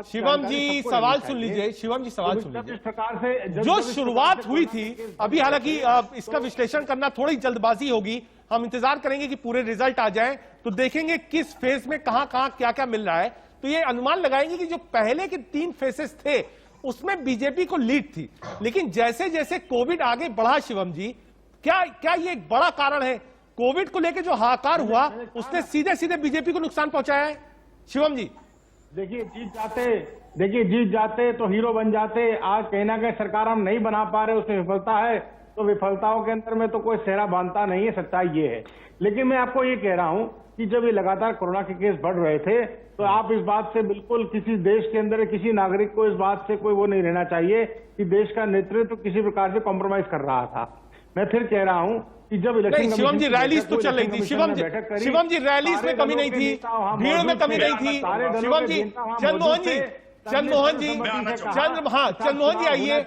शिवम जी सवाल सुन लीजिए, शिवम जी सवाल सुन लीजिए। प्रकार से जो शुरुआत हुई थी, अभी हालांकि इसका विश्लेषण करना थोड़ी जल्दबाजी होगी, हम इंतजार करेंगे कि पूरे रिजल्ट आ जाएं तो देखेंगे किस फेज में कहां क्या क्या मिल रहा है। तो ये अनुमान लगाएंगे कि जो पहले के 3 फेसेस थे उसमें बीजेपी को लीड थी, लेकिन जैसे जैसे कोविड आगे बढ़ा, शिवम जी क्या ये एक बड़ा कारण है? कोविड को लेकर जो हाहाकार हुआ उसने सीधे सीधे बीजेपी को नुकसान पहुंचाया है। शिवम जी देखिए, जीत जाते तो हीरो बन जाते। आज कहीं ना कहीं सरकार हम नहीं बना पा रहे, उसमें विफलता है, तो विफलताओं के अंदर में तो कोई सेहरा बांधता नहीं है, सच्चाई ये है। लेकिन मैं आपको ये कह रहा हूं कि जब ये लगातार कोरोना के केस बढ़ रहे थे, तो आप इस बात से बिल्कुल किसी देश के अंदर किसी नागरिक को इस बात से कोई वो नहीं रहना चाहिए कि देश का नेतृत्व किसी प्रकार से कॉम्प्रोमाइज कर रहा था। मैं फिर कह रहा हूं कि जब इलेक्शन शिवम जी रैलीज तो चल रही थी, शिवम जी रैलीज में कमी नहीं थी, भीड़ में कमी नहीं थी। शिवम जी, चंद्रमोहन जी आइए।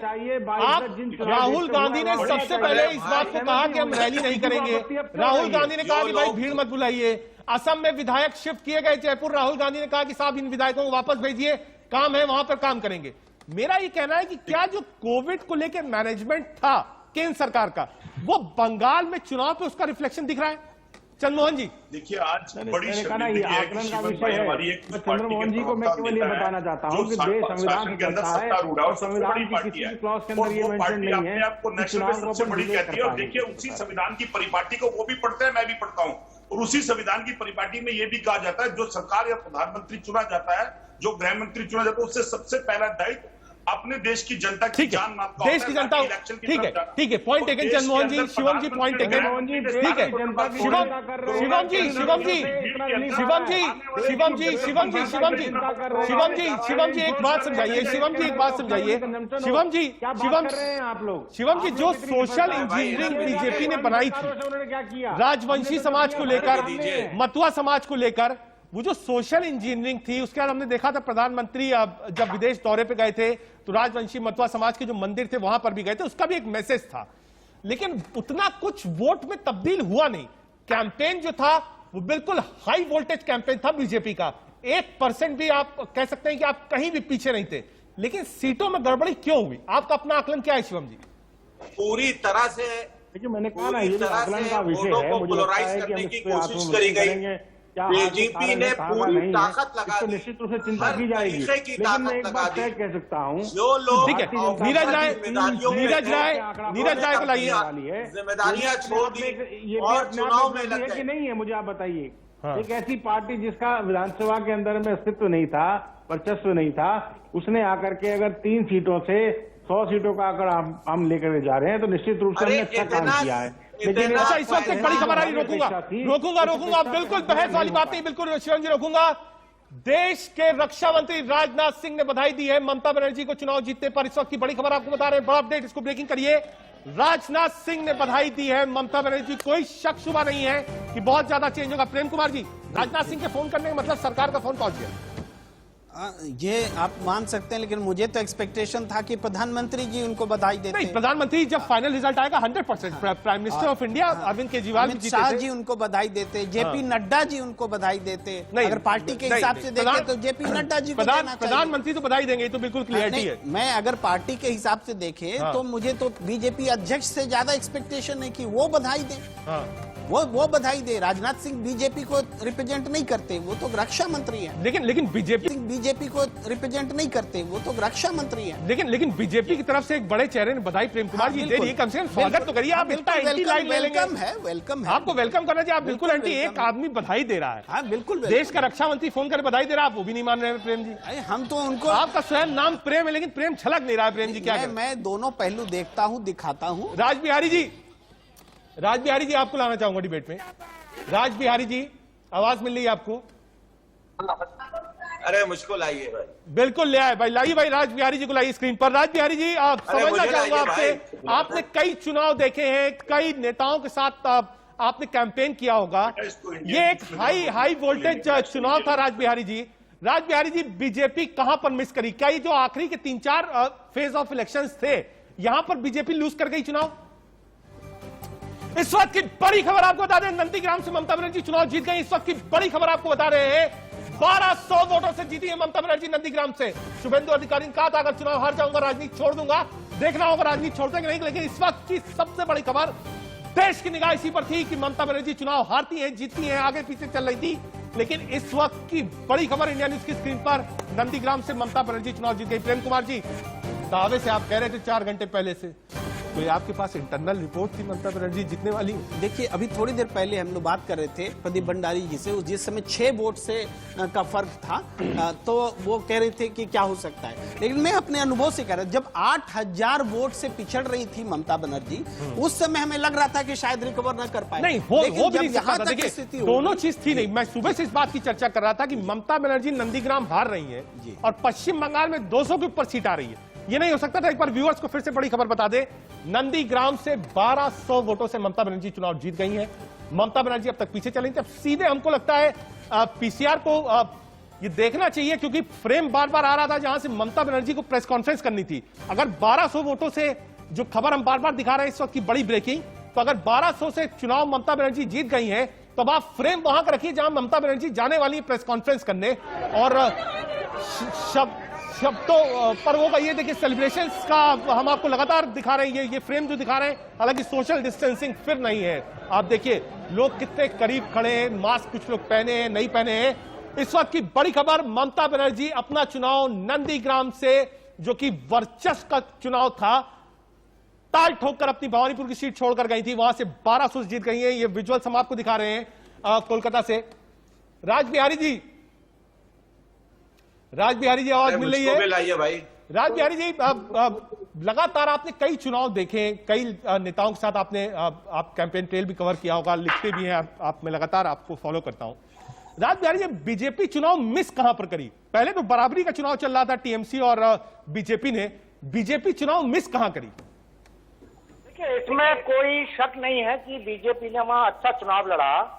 आप, राहुल गांधी ने सबसे पहले इस बात को कहा कि हम रैली नहीं करेंगे। राहुल गांधी ने कहा कि भाई भीड़ मत बुलाइए। असम में विधायक शिफ्ट किए गए जयपुर, राहुल गांधी ने कहा कि साहब इन विधायकों को वापस भेजिए, काम है वहां पर काम करेंगे। मेरा ये कहना है कि क्या जो कोविड को लेकर मैनेजमेंट था केंद्र सरकार का, वो बंगाल में चुनाव पे उसका रिफ्लेक्शन दिख रहा है? चंद्रमोहन जी देखिए, आज बड़ी चंद्रमोहन जी को मैं केवल ये बताना चाहता हूँ कि देश संविधान के अंदर सत्तारूढ़ है और संविधान की किसी भी क्लॉज के अंदर ये मेंशन नहीं है आपको नेशनल में सबसे बड़ी कहती है। और देखिए, उसी संविधान की परिपाटी को वो भी पढ़ते हैं, मैं भी पढ़ता हूँ, और उसी संविधान की परिपाटी में ये भी कहा जाता है जो सरकार या प्रधानमंत्री चुना जाता है, जो गृह मंत्री चुना जाता है, उससे सबसे पहला दायित्व अपने देश की जनता की जान माल का, देश की जनता, ठीक है, पॉइंट टेकन चंद्रमोहन जी, शिवम जी पॉइंट टेकन, ठीक है, शिवम जी एक बात समझाइए, शिवम जी जो सोशल इंजीनियरिंग बीजेपी ने बनाई थी राजवंशी समाज को लेकर, मतुआ समाज को लेकर, वो जो सोशल इंजीनियरिंग थी, उसके बाद हमने देखा था प्रधानमंत्री जब विदेश दौरे पे गए थे तो राजवंशी मतुआ समाज के जो मंदिर थे वहां पर भी गए थे, उसका भी एक मैसेज था, लेकिन उतना कुछ वोट में तब्दील हुआ नहीं। कैंपेन जो था वो बिल्कुल हाई वोल्टेज कैंपेन था बीजेपी का, 1% भी आप कह सकते हैं कि आप कहीं भी पीछे नहीं थे। लेकिन सीटों में गड़बड़ी क्यों हुई? आपका अपना आकलन क्या है शिवम जी? पूरी तरह से, देखिए मैंने कहा ना, ये आकलन का विषय है, मुझे लगता है कि हम इस पे कोशिश करी गई। बीजेपी ने पूरी ताकत लगा दी, तो निश्चित रूप से चिंता की जाएगी। लेकिन मैं एक बात तय कह सकता हूँ, जो लोग, ठीक है, नीरज राय को लाइए, जिम्मेदारियां छोड़ दी और चुनाव में लग गए। नहीं है, मुझे आप बताइए, एक ऐसी पार्टी जिसका विधानसभा के अंदर में अस्तित्व नहीं था, वर्चस्व नहीं था, उसने आकर के अगर 3 सीटों से 100 सीटों का आकर हम लेकर जा रहे हैं, तो निश्चित रूप से हमने अच्छा काम किया है। लेकिन अच्छा, इस वक्त एक बड़ी खबर आ रही, रोकूंगा, बिल्कुल बहस वाली बात नहीं, बिल्कुल शिवम जी रोकूंगा। देश के रक्षा मंत्री राजनाथ सिंह ने बधाई दी है ममता बनर्जी को चुनाव जीतने पर। इस वक्त की बड़ी खबर आपको बता रहे हैं, बड़ा अपडेट, इसको ब्रेकिंग करिए। राजनाथ सिंह ने बधाई दी है ममता बनर्जी, कोई शक शुबा नहीं है कि बहुत ज्यादा चेंज होगा। प्रेम कुमार जी, राजनाथ सिंह के फोन करने का मतलब सरकार का फोन पहुंच गया? ये आप मान सकते हैं, लेकिन मुझे तो एक्सपेक्टेशन था कि प्रधानमंत्री जी उनको बधाई देते। नहीं, प्रधानमंत्री जब फाइनल रिजल्ट आएगा 100% prime minister of India Arvind Kejriwal Amit Shah ji उनको बधाई देते, जेपी नड्डा जी उनको बधाई देते। अगर पार्टी के हिसाब से देखें तो जेपी नड्डा जी को देना चाहिए। प्रधानमंत्री तो बधाई देंगे, तो बिल्कुल क्लियरिटी है। मैं अगर पार्टी के हिसाब से देखें तो मुझे तो बीजेपी अध्यक्ष से ज्यादा एक्सपेक्टेशन है कि वो बधाई दें। वो बधाई दे। राजनाथ सिंह बीजेपी को रिप्रेजेंट नहीं करते, वो तो रक्षा मंत्री हैं। लेकिन बीजेपी को रिप्रेजेंट नहीं करते, वो तो रक्षा मंत्री हैं। लेकिन बीजेपी की तरफ से एक बड़े चेहरे ने बधाई प्रेम कुमार जी दे दी, कम से कम स्वागत तो करिए। आप इतना एंटी लाइन ले लेंगे। वेलकम है, आपको वेलकम करना चाहिए। आप बिल्कुल एंटी, एक आदमी बधाई दे रहा है। हाँ बिल्कुल, देश का रक्षा मंत्री फोन कर बधाई दे रहा है, आप वो भी नहीं मान रहे हैं प्रेम जी। हम तो उनको, आपका स्वयं नाम प्रेम है लेकिन प्रेम छलक नहीं रहा है। प्रेम जी क्या मैं दोनों पहलू देखता हूँ, दिखाता हूँ। राज बिहारी जी आपको लाना चाहूंगा डिबेट में। राज बिहारी जी, आवाज मिल रही है आपको? अरे मुझको लाइए भाई। बिल्कुल ले आए भाई, लाइए भाई, राज बिहारी जी को लाइए स्क्रीन पर। राज बिहारी जी, आप समझना चाहूंगा आपसे, आपने कई चुनाव देखे हैं, कई नेताओं के साथ आपने कैंपेन किया होगा। ये एक हाई वोल्टेज चुनाव था राज बिहारी जी। राज बिहारी जी, बीजेपी कहां पर मिस करी? क्या ये जो आखिरी के 3-4 फेज ऑफ इलेक्शंस थे, यहां पर बीजेपी लूज कर गई चुनाव? इस वक्त की बड़ी खबर आपको बता दें, नंदीग्राम से ममता बनर्जी चुनाव जीत गई। इस वक्त की बड़ी खबर आपको बता रहे हैं, 1200 वोटों से जीती है ममता बनर्जी नंदीग्राम से। शुभेंदु अधिकारी ने कहा था अगर चुनाव हार जाऊंगा राजनीति छोड़ दूंगा। देखना होगा राजनीति छोड़ते कि नहीं, लेकिन इस वक्त की सबसे बड़ी खबर, देश की निगाह इसी पर थी कि ममता बनर्जी चुनाव हारती है, जीतती है, आगे पीछे चल रही थी। लेकिन इस वक्त की बड़ी खबर इंडिया न्यूज की स्क्रीन पर, नंदीग्राम से ममता बनर्जी चुनाव जीत गई। प्रेम कुमार जी, दावे से आप कह रहे थे 4 घंटे पहले से, तो ये आपके पास इंटरनल रिपोर्ट थी ममता बनर्जी जीतने वाली? देखिए, अभी थोड़ी देर पहले हम लोग बात कर रहे थे प्रदीप भंडारी जी से, जिस समय 6 वोट से का फर्क था, तो वो कह रहे थे कि क्या हो सकता है। लेकिन मैं अपने अनुभव से कह रहा हूं, जब 8000 वोट से पिछड़ रही थी ममता बनर्जी, उस समय हमें लग रहा था कि शायद रिकवर न कर पाए। नहीं, वो भी नहीं सकता था। देखिए, दोनों चीज थी नहीं। मैं सुबह से इस बात की चर्चा कर रहा था कि ममता बनर्जी नंदीग्राम हार रही है और पश्चिम बंगाल में 200 के ऊपर सीट आ रही है। ये नहीं हो सकता था। एक बार व्यूअर्स को फिर से बड़ी खबर बता दे, नंदीग्राम से 1200 वोटों से ममता बनर्जी चुनाव जीत गई हैं। ममता बनर्जी अब तक पीछे चली थी, अब सीधे हमको लगता है पीसीआर को ये देखना चाहिए, क्योंकि फ्रेम बार बार आ रहा था जहां से ममता बनर्जी को प्रेस कॉन्फ्रेंस करनी थी। अगर 1200 वोटों से, जो खबर हम बार बार दिखा रहे हैं इस वक्त की बड़ी ब्रेकिंग, तो अगर 1200 से चुनाव ममता बनर्जी जीत गई है, तो अब आप फ्रेम वहां का रखिए जहां ममता बनर्जी जाने वाली प्रेस कॉन्फ्रेंस करने। और शब्दों पर वो कहिए, देखिए सेलिब्रेशंस का हम आपको लगातार दिखा रहे हैं, ये फ्रेम जो दिखा रहे हैं, हालांकि सोशल डिस्टेंसिंग फिर नहीं है। आप देखिए लोग कितने करीब खड़े हैं, मास्क कुछ लोग पहने हैं, नहीं पहने हैं। इस वक्त की बड़ी खबर, ममता बनर्जी अपना चुनाव नंदीग्राम से, जो कि वर्चस्व का चुनाव था, ताल ठोक कर अपनी भवानीपुर की सीट छोड़कर गई थी, वहां से 1200 जीत गई है। ये विजुअल्स हम आपको दिखा रहे हैं कोलकाता से। राज बिहारी जी, आवाज मिल रही है? भाई राज बिहारी जी, लगातार आपने कई चुनाव देखे, कई नेताओं के साथ आपने आप कैंपेन ट्रेल भी कवर किया होगा, लिखते भी हैं आप, मैं लगातार आपको फॉलो करता हूं। राज बिहारी जी, बीजेपी चुनाव मिस कहां पर करी? पहले तो बराबरी का चुनाव चल रहा था टीएमसी और बीजेपी ने, बीजेपी चुनाव मिस कहां करी? देखिए, इसमें कोई शक नहीं है कि बीजेपी ने वहां अच्छा चुनाव लड़ा।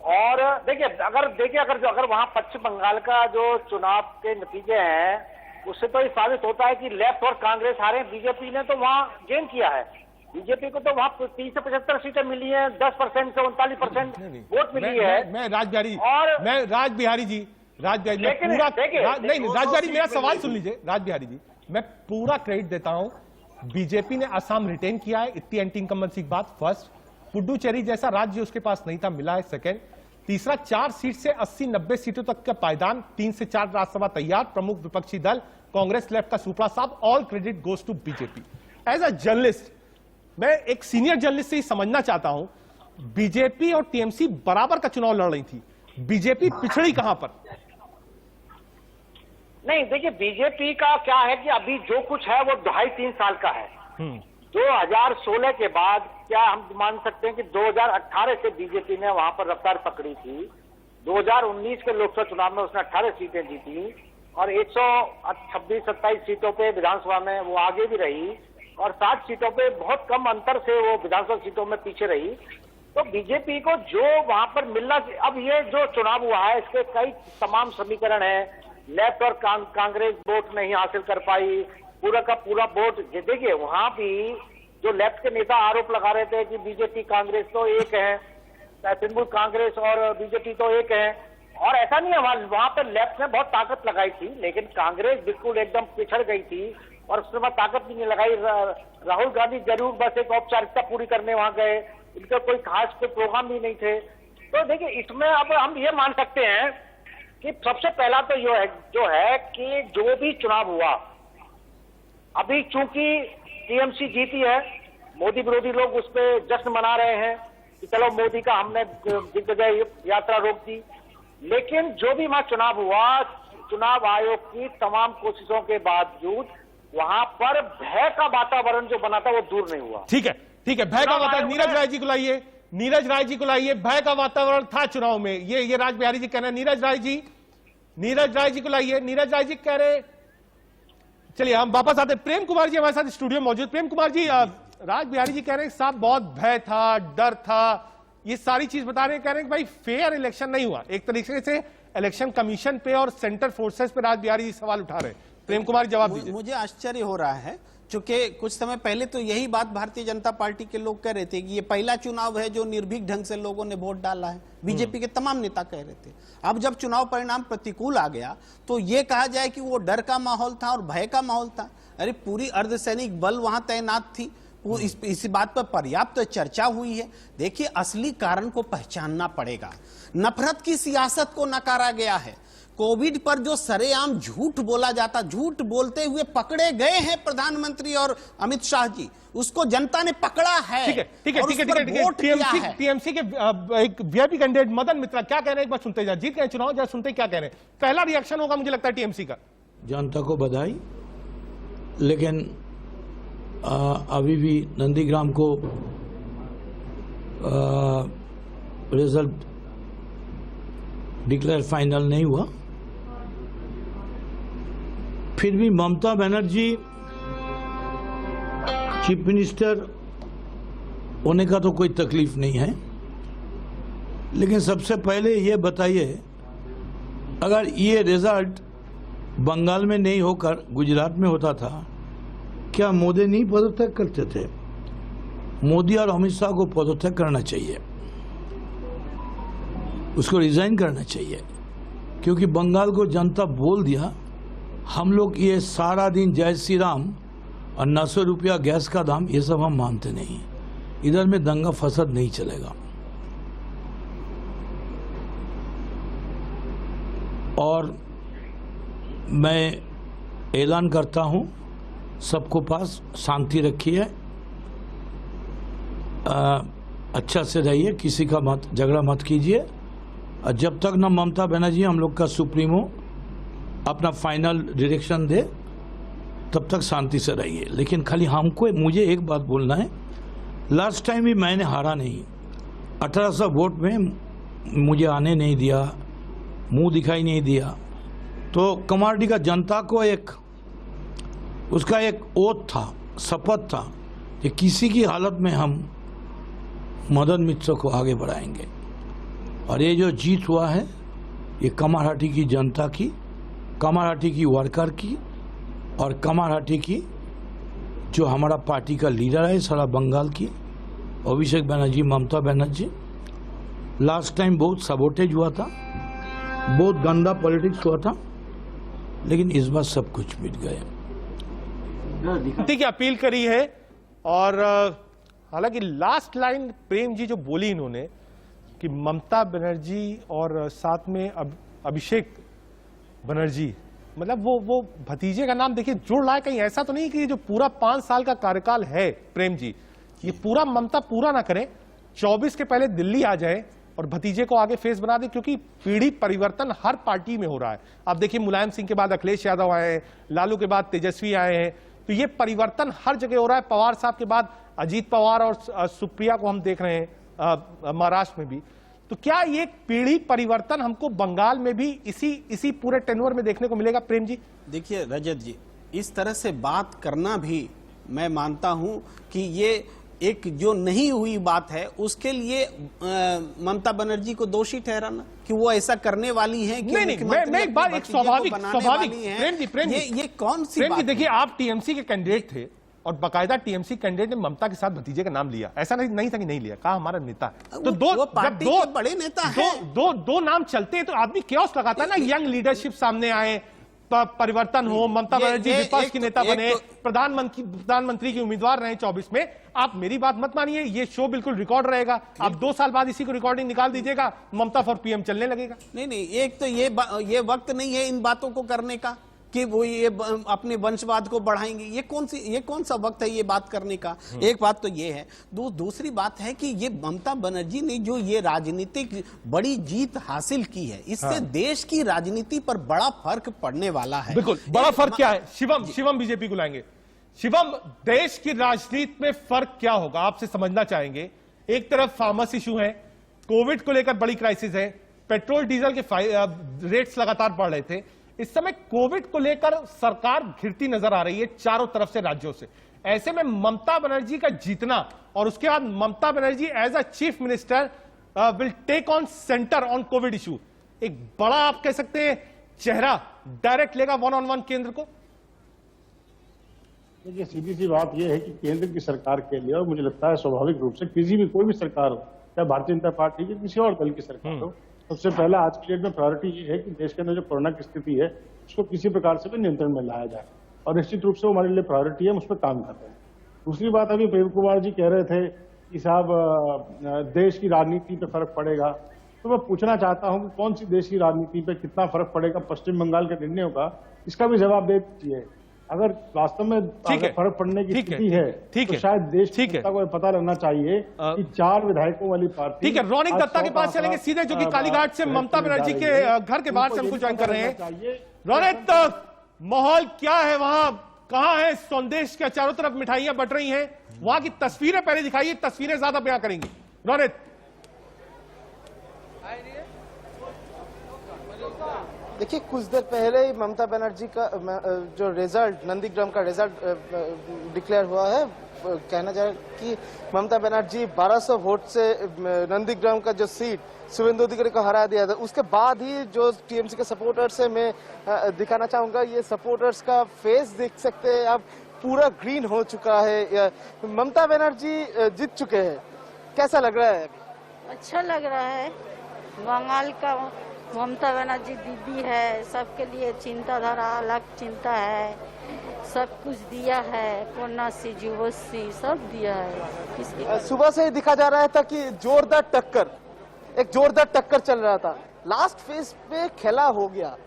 और देखिए, अगर वहां पश्चिम बंगाल का जो चुनाव के नतीजे हैं, उससे तो ये साबित होता है कि लेफ्ट और कांग्रेस हारे, बीजेपी ने तो वहां गेन किया है। बीजेपी को तो वहां 30 से 75 सीटें मिली हैं, 10% से 39% वोट मिली है। मैं राज बिहारी जी, मेरा सवाल सुन लीजिए। राज बिहारी जी, मैं पूरा क्रेडिट देता हूं, बीजेपी ने असम रिटेन किया है, इतनी एंटी इनकम्बेंसी की बात। फर्स्ट, पुडुचेरी जैसा राज्य उसके पास नहीं था, मिला है। सेकंड, तीसरा, 4 सीट से 80-90 सीटों तक का पायदान, 3 से 4 राज्यसभा तैयार, प्रमुख विपक्षी दल कांग्रेस लेफ्ट का सुपड़ा साहब, all credit goes to BJP. As a journalist, मैं एक सीनियर जर्नलिस्ट से ही समझना चाहता हूं, बीजेपी और टीएमसी बराबर का चुनाव लड़ रही थी, बीजेपी पिछड़ी कहां पर? नहीं, देखिए, बीजेपी का क्या है कि अभी जो कुछ है वो 2.5-3 साल का है। 2016 के बाद क्या हम मान सकते हैं कि 2018 से बीजेपी ने वहां पर रफ्तार पकड़ी थी। 2019 के लोकसभा चुनाव में उसने 18 सीटें जीती और 126-27 सीटों पे विधानसभा में वो आगे भी रही, और 7 सीटों पे बहुत कम अंतर से वो विधानसभा सीटों में पीछे रही। तो बीजेपी को जो वहां पर मिलना, अब ये जो चुनाव हुआ है इसके कई तमाम समीकरण है। लेफ्ट और कांग्रेस वोट नहीं हासिल कर पाई, पूरा का पूरा वोट। देखिए वहां भी जो लेफ्ट के नेता आरोप लगा रहे थे कि बीजेपी कांग्रेस तो एक है, तृणमूल कांग्रेस और बीजेपी तो एक है, और ऐसा नहीं है। वहां पर लेफ्ट ने बहुत ताकत लगाई थी, लेकिन कांग्रेस बिल्कुल एकदम पिछड़ गई थी और उसके बाद ताकत भी नहीं लगाई। राहुल गांधी जरूर बस एक औपचारिकता पूरी करने वहां गए, इनका कोई खास कोई प्रोग्राम भी नहीं थे। तो देखिए इसमें अब हम ये मान सकते हैं कि सबसे पहला तो जो है कि जो भी चुनाव हुआ, अभी चूंकि टीएमसी जीती है, मोदी विरोधी लोग उस पर जश्न मना रहे हैं कि चलो मोदी का हमने दिग्विजय यात्रा रोक दी, लेकिन जो भी वहां चुनाव हुआ, चुनाव आयोग की तमाम कोशिशों के बावजूद वहां पर भय का वातावरण जो बना था वो दूर नहीं हुआ। ठीक है, ठीक है, भय का वातावरण। नीरज राय जी को लाइए, नीरज राय जी को लाइए। भय का वातावरण था चुनाव में, ये राज बिहारी जी कह रहे हैं। नीरज राय जी को लाइए। नीरज राय जी कह रहे, चलिए हम वापस आते। प्रेम कुमार जी हमारे साथ स्टूडियो मौजूद। प्रेम कुमार जी, राज बिहारी जी कह रहे हैं साहब बहुत भय था, डर था, ये सारी चीज बता रहे हैं, कह रहे हैं कि भाई फेयर इलेक्शन नहीं हुआ। एक तरीके से इलेक्शन कमीशन पे और सेंटर फोर्सेस पे राज बिहारी जी सवाल उठा रहे हैं। प्रेम कुमार जवाब दीजिए। मुझे आश्चर्य हो रहा है, चूंकि कुछ समय पहले तो यही बात भारतीय जनता पार्टी के लोग कह रहे थे कि ये पहला चुनाव है जो निर्भीक ढंग से लोगों ने वोट डाला है। बीजेपी के तमाम नेता कह रहे थे। अब जब चुनाव परिणाम प्रतिकूल आ गया तो ये कहा जाए कि वो डर का माहौल था और भय का माहौल था। अरे पूरी अर्धसैनिक बल वहां तैनात थी, इस बात पर पर्याप्त चर्चा हुई है। देखिए असली कारण को पहचानना पड़ेगा। नफरत की सियासत को नकारा गया है। कोविड पर जो सरेआम झूठ बोला जाता, झूठ बोलते हुए पकड़े गए हैं प्रधानमंत्री और अमित शाह जी, उसको जनता ने पकड़ा है। ठीक है, ठीक है, ठीक है, ठीक है। टीएमसी के एक वीआईपी कैंडिडेट मदन मित्रा क्या कह रहे हैं, एक बार सुनते जाए। जीत गए चुनाव, जरा सुनते क्या कह रहे हैं। पहला रिएक्शन होगा मुझे लगता है टीएमसी का। जनता को बधाई, लेकिन अभी भी नंदीग्राम को रिजल्ट डिक्लेयर फाइनल नहीं हुआ। फिर भी ममता बनर्जी चीफ मिनिस्टर होने का तो कोई तकलीफ नहीं है, लेकिन सबसे पहले ये बताइए, अगर ये रिजल्ट बंगाल में नहीं होकर गुजरात में होता था, क्या मोदी नहीं पदत्याग करते थे? मोदी और अमित शाह को पदत्याग करना चाहिए, उसको रिजाइन करना चाहिए, क्योंकि बंगाल को जनता बोल दिया हम लोग ये सारा दिन जय श्री राम और 900 रुपया गैस का दाम, ये सब हम मानते नहीं। इधर में दंगा फसाद नहीं चलेगा। और मैं ऐलान करता हूं सबको पास, शांति रखिए, अच्छा से रहिए, किसी का मत झगड़ा मत कीजिए। और जब तक ना ममता बनर्जी हम लोग का सुप्रीमो अपना फाइनल डायरेक्शन दे, तब तक शांति से रहिए। लेकिन खाली मुझे एक बात बोलना है, लास्ट टाइम भी मैंने हारा नहीं। 1800 वोट में मुझे आने नहीं दिया, मुंह दिखाई नहीं दिया। तो कमारडी का जनता को उसका एक ओथ था, शपथ था कि किसी की हालत में हम मदन मित्र को आगे बढ़ाएंगे। और ये जो जीत हुआ है, ये कमारहाटी की जनता की, कमारहाटी की वर्कर की, और कमारहाटी की जो हमारा पार्टी का लीडर है सारा बंगाल की, अभिषेक बनर्जी, ममता बनर्जी। लास्ट टाइम बहुत सबोटेज हुआ था, बहुत गंदा पॉलिटिक्स हुआ था, लेकिन इस बार सब कुछ मिट गया। की अपील करी है। और हालांकि लास्ट लाइन प्रेम जी जो बोली इन्होंने कि ममता बनर्जी और साथ में अभिषेक बनर्जी, मतलब वो भतीजे का नाम देखिए जुड़ रहा है। कहीं ऐसा तो नहीं कि जो पूरा 5 साल का कार्यकाल है प्रेम जी, ये पूरा ममता पूरा ना करें, 24 के पहले दिल्ली आ जाए और भतीजे को आगे फेस बना दे, क्योंकि पीढ़ी परिवर्तन हर पार्टी में हो रहा है। आप देखिए मुलायम सिंह के बाद अखिलेश यादव आए हैं, लालू के बाद तेजस्वी आए हैं, तो ये परिवर्तन हर जगह हो रहा है। पवार साहब के बाद अजीत पवार और सुप्रिया को हम देख रहे हैं महाराष्ट्र में भी। तो क्या ये पीढ़ी परिवर्तन हमको बंगाल में भी इसी पूरे टेन्योर में देखने को मिलेगा प्रेम जी? देखिए रजत जी, इस तरह से बात करना भी मैं मानता हूं कि ये एक जो नहीं हुई बात है उसके लिए ममता बनर्जी को दोषी ठहराना कि वो ऐसा करने वाली हैं कि नहीं, मैं एक बात, एक स्वाभाविक प्रेम जी, ये कौन सी प्रेम बात जी, देखिए है? आप टीएमसी के कैंडिडेट थे और बाकायदा टीएमसी कैंडिडेट ने ममता के साथ भतीजे का नाम लिया, ऐसा नहीं था कि नहीं लिया, कहा हमारा नेता है। तो वो पार्टी के बड़े नेता हैं। दो नाम चलते हैं तो आदमी क्योस लगाता है ना, यंग लीडरशिप सामने आए, परिवर्तन हो, ममता बनर्जी विपक्ष की नेता बने, प्रधानमंत्री की उम्मीदवार रहे 24 में। आप मेरी बात मत मानिए, ये शो बिल्कुल रिकॉर्ड रहेगा, आप 2 साल बाद इसी को रिकॉर्डिंग निकाल दीजिएगा, ममता फॉर पीएम चलने लगेगा। नहीं, एक तो ये वक्त नहीं है इन बातों को करने का कि वो ये अपने वंशवाद को बढ़ाएंगे। ये कौन सा वक्त है ये बात करने का? एक बात तो ये है। दूसरी बात है कि ये ममता बनर्जी ने जो ये राजनीतिक बड़ी जीत हासिल की है, इससे देश की राजनीति पर बड़ा फर्क पड़ने वाला है। बिल्कुल, बड़ा फर्क क्या है? शिवम बीजेपी को लाएंगे। शिवम, देश की राजनीति में फर्क क्या होगा आपसे समझना चाहेंगे। एक तरफ फार्मर्स इशू है, कोविड को लेकर बड़ी क्राइसिस है, पेट्रोल डीजल के रेट्स लगातार बढ़ रहे थे। इस समय कोविड को लेकर सरकार घिरती नजर आ रही है चारों तरफ से, राज्यों से। ऐसे में ममता बनर्जी का जीतना और उसके बाद Mamata Banerjee as a chief minister will take on centre on Covid issue, एक बड़ा आप कह सकते हैं चेहरा डायरेक्ट लेगा वन-ऑन-वन केंद्र को। देखिए, सीधी सी बात यह है कि केंद्र की सरकार के लिए, और मुझे लगता है स्वाभाविक रूप से किसी भी कोई भी सरकार हो, चाहे भारतीय जनता पार्टी की किसी और दल की सरकार हो, सबसे पहला आज की डेट में प्रायोरिटी ये है कि देश के अंदर जो कोरोना की स्थिति है उसको किसी प्रकार से भी नियंत्रण में लाया जाए, और निश्चित रूप से वो हमारे लिए प्रायोरिटी है, हम उस पर काम कर रहे हैं। दूसरी बात, अभी प्रेम कुमार जी कह रहे थे कि साहब देश की राजनीति पे फर्क पड़ेगा, तो मैं पूछना चाहता हूं कि कौन सी देश की राजनीति पे कितना फर्क पड़ेगा पश्चिम बंगाल के निर्णयों का, इसका भी जवाब दे दीजिए। अगर वास्तव में फर्क पड़ने की स्थिति है तो शायद देश की जनता को पता लगना चाहिए कि 4 विधायकों वाली पार्टी। ठीक है, रौनिक दत्ता के पास चलेंगे सीधे, जो कि कालीघाट से ममता बनर्जी के घर के बाहर से हमको ज्वाइन कर रहे हैं। रौनिक, माहौल क्या है वहां, कहां है संदेश के चारों तरफ मिठाइयां बट रही हैं, वहां की तस्वीरें पहले दिखाइए, तस्वीरें ज्यादा बयां करेंगी। रौनिक, देखिए, कुछ देर पहले ही ममता बनर्जी का जो रिजल्ट, नंदीग्राम का रिजल्ट डिक्लेयर हुआ है, कहना जाए कि ममता बनर्जी 1200 वोट से नंदीग्राम का जो सीट शुभेंदु अधिकारी को हरा दिया था। उसके बाद ही जो टीएमसी के सपोर्टर्स है, मैं दिखाना चाहूंगा, ये सपोर्टर्स का फेस देख सकते हैं आप, पूरा ग्रीन हो चुका है। ममता बनर्जी जीत चुके हैं, कैसा लग रहा है? अच्छा लग रहा है। बंगाल का ममता बनर्जी दीदी है, सबके लिए चिंताधारा अलग चिंता है, सब कुछ दिया है, कोरोना से जुवसी सब दिया है। सुबह से ही दिखा जा रहा था कि जोरदार टक्कर चल रहा था, लास्ट फेज पे खेला हो गया,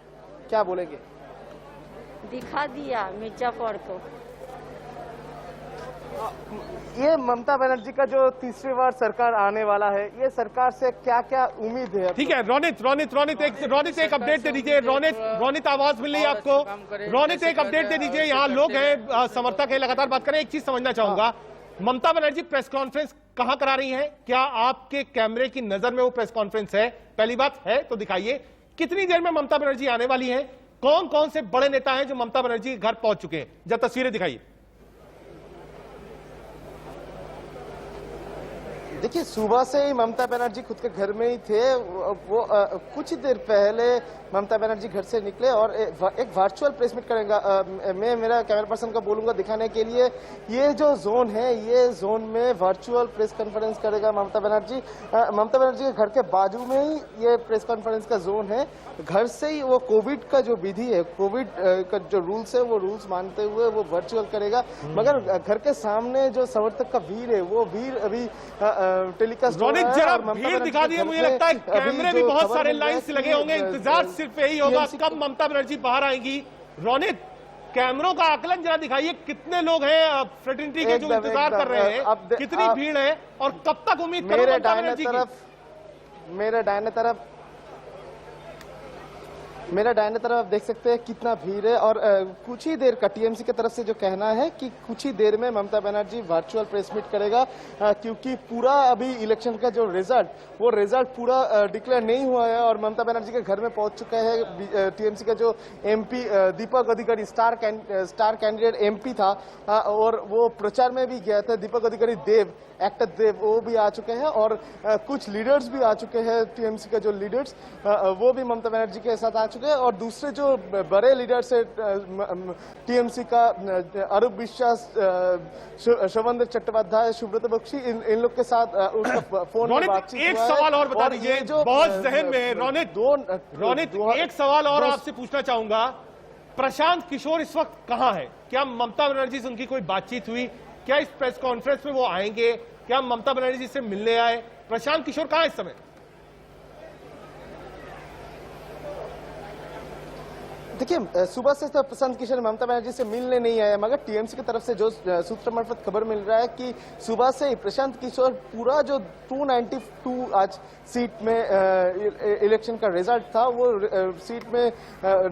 क्या बोलेंगे? दिखा दिया मिर्जापुर को। ये ममता बनर्जी का जो तीसरी बार सरकार आने वाला है, ये सरकार से क्या क्या उम्मीद है? ठीक है, रोनित एक अपडेट दे दीजिए। रोनित आवाज मिल रही है आपको? रोनित एक अपडेट दे दीजिए, यहाँ लोग हैं, समर्थक है, लगातार बात करें। एक चीज समझना चाहूंगा, ममता बनर्जी प्रेस कॉन्फ्रेंस कहां करा रही हैं? क्या आपके कैमरे की नजर में वो प्रेस कॉन्फ्रेंस है? पहली बात है तो दिखाइए, कितनी देर में ममता बनर्जी आने वाली है? कौन कौन से बड़े नेता हैं जो ममता बनर्जी के घर पहुंच चुके हैं? जब तस्वीरें दिखाइए। देखिए, सुबह से ही ममता बनर्जी खुद के घर में ही थे। वो कुछ देर पहले ममता बनर्जी घर से निकले और एक वर्चुअल प्रेस मीट करेंगे। मैं मेरा कैमरा पर्सन को बोलूंगा दिखाने के लिए, ये जो जोन है, ये जोन में वर्चुअल प्रेस कॉन्फ्रेंस करेगा ममता बनर्जी। ममता बनर्जी के घर के बाजू में ही ये प्रेस कॉन्फ्रेंस का जोन है। घर से ही वो कोविड का जो विधि है, कोविड का जो रूल्स है, वो रूल्स मानते हुए वो वर्चुअल करेगा। मगर घर के सामने जो समर्थक का भीड़ है, वो भीड़ अभी टेलीकास्ट हो रहा है। जरा भीड़ दिखा दिए, मुझे लगता है कैमरे भी बहुत सारे लाइन्स लगे होंगे, इंतजार सिर्फ यही होगा कब ममता बनर्जी बाहर आएंगी। रोनित, कैमरों का आकलन जरा दिखाइए, कितने लोग हैं फ्रेटर्निटी के जो इंतजार कर रहे हैं, कितनी भीड़ है और कब तक उम्मीद करो ममता बनर्जी की? मेरे दाहिने तरफ मेरा दाहिने तरफ आप देख सकते हैं कितना भीड़ है और कुछ ही देर का टीएमसी की तरफ से जो कहना है कि कुछ ही देर में Mamata Banerjee virtual press meet करेगा, क्योंकि पूरा अभी इलेक्शन का जो रिजल्ट पूरा डिक्लेयर नहीं हुआ है और ममता बनर्जी के घर में पहुंच चुका है टीएमसी का जो एमपी दीपक अधिकारी स्टार कैंडिडेट एमपी था और वो प्रचार में भी गया था। दीपक अधिकारी एक्टर देव वो भी आ चुके हैं और कुछ लीडर्स भी आ चुके हैं। टीएमसी के जो लीडर्स वो भी ममता बनर्जी के साथ आ चुके हैं और दूसरे जो बड़े लीडर्स है टीएमसी का अरूप विश्वास, शवंद्र चट्टोपाध्याय, सुब्रत बख्शी, इन लोग के साथ उसका फोन में बातचीत हुआ है। एक सवाल और बता दीजिए, जो बहुत जहन में है रोनित, एक सवाल और आपसे पूछना चाहूंगा, प्रशांत किशोर इस वक्त कहां है? क्या ममता बनर्जी से उनकी कोई बातचीत हुई? क्या इस प्रेस कॉन्फ्रेंस में वो आएंगे? क्या ममता बनर्जी से मिलने आए? प्रशांत किशोर कहां है इस समय? देखिए, सुबह से तो प्रशांत किशोर ममता बनर्जी से मिलने नहीं आया, मगर टीएमसी की तरफ से जो सूत्र मार्फत खबर मिल रहा है कि सुबह से ही प्रशांत किशोर पूरा जो 292 आज सीट में इलेक्शन का रिजल्ट था वो सीट में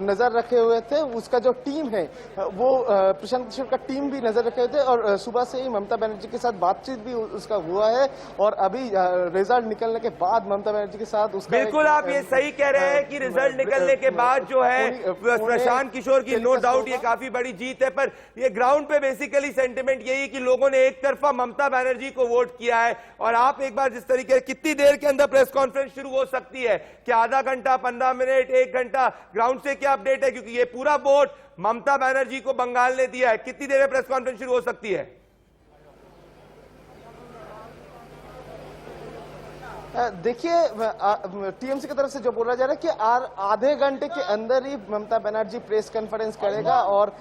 नजर रखे हुए थे। उसका जो टीम है वो प्रशांत किशोर का टीम भी नजर रखे हुए थे और सुबह से ही ममता बनर्जी के साथ बातचीत भी उसका हुआ है और अभी रिजल्ट निकलने के बाद ममता बनर्जी के साथ उसका बिल्कुल आप ये सही कह रहे हैं कि रिजल्ट निकलने के बाद जो है प्रशांत किशोर की नो डाउट ये काफी बड़ी जीत है, पर ये ग्राउंड पे बेसिकली सेंटिमेंट यही है कि लोगों ने एक तरफा ममता बनर्जी को वोट किया है। और आप एक बार जिस तरीके कितनी देर के अंदर प्रेस कॉन्फ्रेंस शुरू हो सकती है, क्या आधा घंटा, 15 मिनट, 1 घंटा? ग्राउंड से क्या अपडेट है, क्योंकि ये पूरा वोट ममता बनर्जी को बंगाल ने दिया है। कितनी देर में प्रेस कॉन्फ्रेंस शुरू हो सकती है? देखिए, टीएमसी की तरफ से जो बोला जा रहा है कि आधे घंटे के अंदर ही ममता बनर्जी प्रेस कॉन्फ्रेंस करेगा और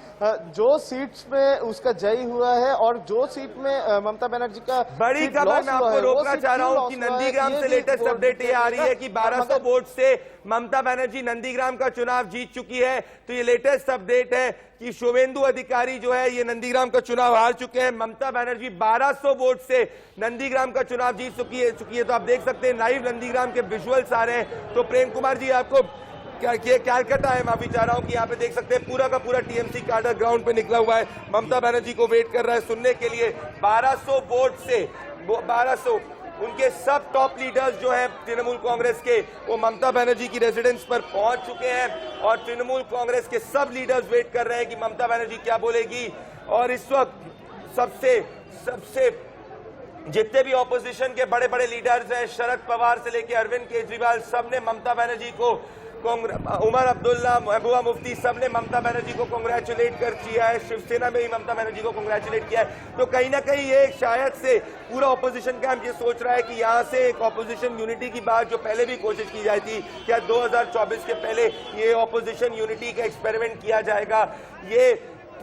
जो सीट्स में उसका जय हुआ है और जो सीट में ममता बनर्जी का बड़ी खबर मैं आपको रोकना चाह रहा हूं कि नंदीग्राम से लेटेस्ट अपडेट ये आ रही है कि 1200 वोट से ममता बनर्जी नंदीग्राम का चुनाव जीत चुकी है। तो ये लेटेस्ट अपडेट है कि शुभेंदु अधिकारी जो है ये नंदीग्राम का चुनाव हार चुके हैं। ममता बनर्जी 1200 वोट से नंदीग्राम का चुनाव जीत चुकी है। तो आप देख सकते हैं लाइव नंदीग्राम के विजुअल्स आ रहे हैं। तो प्रेम कुमार जी आपको कैलकाटा है, माफी चाह रहा हूं कि यहाँ पे देख सकते हैं पूरा का पूरा टीएमसी काडर ग्राउंड पे निकला हुआ है, ममता बनर्जी को वेट कर रहा है सुनने के लिए। 1200 वोट से 1200 उनके सब टॉप लीडर्स जो हैं तृणमूल कांग्रेस के वो ममता बनर्जी की रेजिडेंस पर पहुंच चुके हैं और तृणमूल कांग्रेस के सब लीडर्स वेट कर रहे हैं कि ममता बनर्जी क्या बोलेगी। और इस वक्त सबसे जितने भी ऑपोजिशन के बड़े बड़े लीडर्स हैं, शरद पवार से लेकर अरविंद केजरीवाल, सबने ममता बनर्जी को, उमर अब्दुल्ला, महबूबा मुफ्ती, सबने ममता बनर्जी को कांग्रेचुलेट कर किया है। शिवसेना में भी ममता बनर्जी को कांग्रेचुलेट किया है। तो कहीं ना कहीं ये शायद से पूरा ऑपोजिशन कैंप ये सोच रहा है कि यहाँ से एक ऑपोजिशन यूनिटी की बात जो पहले भी कोशिश की जाती थी, क्या 2024 के पहले ये ऑपोजिशन यूनिटी का एक्सपेरिमेंट किया जाएगा। ये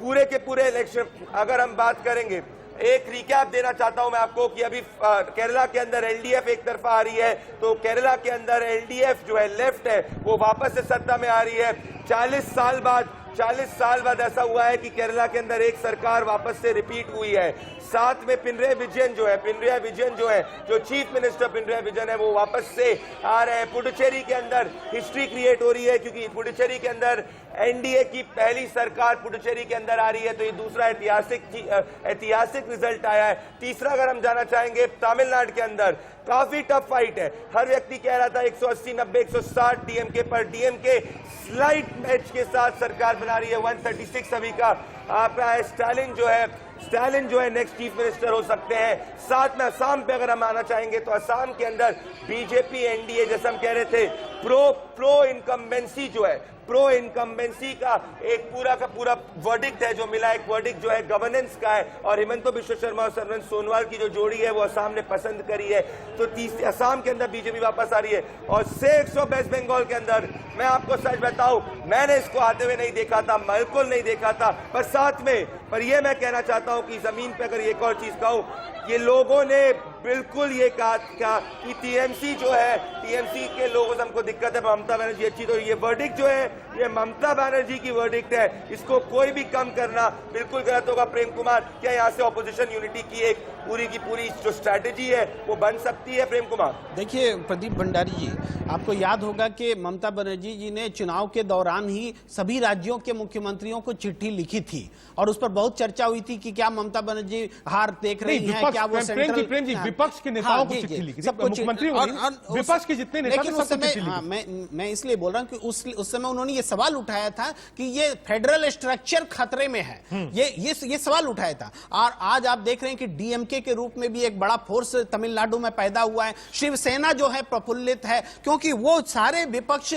पूरे के पूरे इलेक्शन अगर हम बात करेंगे, एक रिकैप देना चाहता हूं मैं आपको कि अभी केरला के अंदर एलडीएफ एक तरफा आ रही है, तो केरला के अंदर एलडीएफ जो है लेफ्ट है वो वापस से सत्ता में आ रही है। 40 साल बाद ऐसा हुआ है कि केरला के अंदर एक सरकार वापस से रिपीट हुई है। साथ में पिनराई विजयन जो है जो चीफ मिनिस्टर पिनराई विजयन है वो वापस से आ रहे हैं। पुडुचेरी के अंदर हिस्ट्री क्रिएट हो रही है क्योंकि पुडुचेरी के अंदर एनडीए की पहली सरकार पुडुचेरी के अंदर आ रही है। तो ये दूसरा ऐतिहासिक रिजल्ट आया है। तीसरा अगर हम जाना चाहेंगे, तमिलनाडु के अंदर काफी टफ फाइट है। हर व्यक्ति कह रहा था 180, 90, 160 डीएमके पर, डीएमके स्लाइट मैच के साथ सरकार बना रही है। 136 अभी का आपका है। स्टालिन जो है नेक्स्ट चीफ मिनिस्टर हो सकते हैं। साथ में असम पे अगर हम आना चाहेंगे तो असम के अंदर बीजेपी एनडीए, जैसे हम कह रहे थे, प्रो इनकम्बेंसी जो है, प्रो इनकम्बेंसी का एक पूरा का पूरा वर्डिक्ट है जो मिला। एक वर्डिक्ट जो है गवर्नेंस का है और हिमंता बिश्व शर्मा और सर्बानंद सोनोवाल की जो जोड़ी है वो असम ने पसंद करी है। तो असम के अंदर बीजेपी वापस आ रही है। और 600 वेस्ट बंगाल के अंदर मैं आपको सच बताऊं, मैंने इसको आते हुए नहीं देखा था, बिल्कुल नहीं देखा था, पर साथ में पर ये मैं कहना चाहता हूं कि जमीन पे अगर एक और चीज कहूं, ये लोगों ने बिल्कुल ये कहा कि टीएमसी जो है, टीएमसी के लोगों से हमको दिक्कत है, ममता बनर्जी अच्छी, तो ये वर्डिक्ट जो है ये ममता बनर्जी की वर्डिक्ट है, इसको कोई भी कम करना बिल्कुल गलत होगा। प्रेम कुमार, क्या यहाँ से ऑपोजिशन यूनिटी की एक पूरी की पूरी जो स्ट्रैटेजी है वो बन सकती है? प्रेम कुमार, देखिए प्रदीप भंडारी जी, आपको याद होगा कि ममता बनर्जी जी ने चुनाव के दौरान ही सभी राज्यों के मुख्यमंत्रियों को चिट्ठी लिखी थी और उस पर बहुत चर्चा हुई थी कि क्या ममता बनर्जी हार देख रही हैं, क्या वो सेंट्रल विपक्ष के नेताओं को चिट्ठी लिखी थी, मुख्यमंत्री विपक्ष के जितने नेता थे सबको चिट्ठी लिखी। मैं इसलिए बोल रहा हूं कि उस समय उन्होंने ये सवाल उठाया था कि ये फेडरल स्ट्रक्चर खतरे में है, ये सवाल उठाया था। और आज आप देख रहे हैं कि डीएमके के रूप में भी एक बड़ा फोर्स तमिलनाडु में पैदा हुआ है, शिवसेना जो है प्रफुल्लित है, क्योंकि वो सारे विपक्ष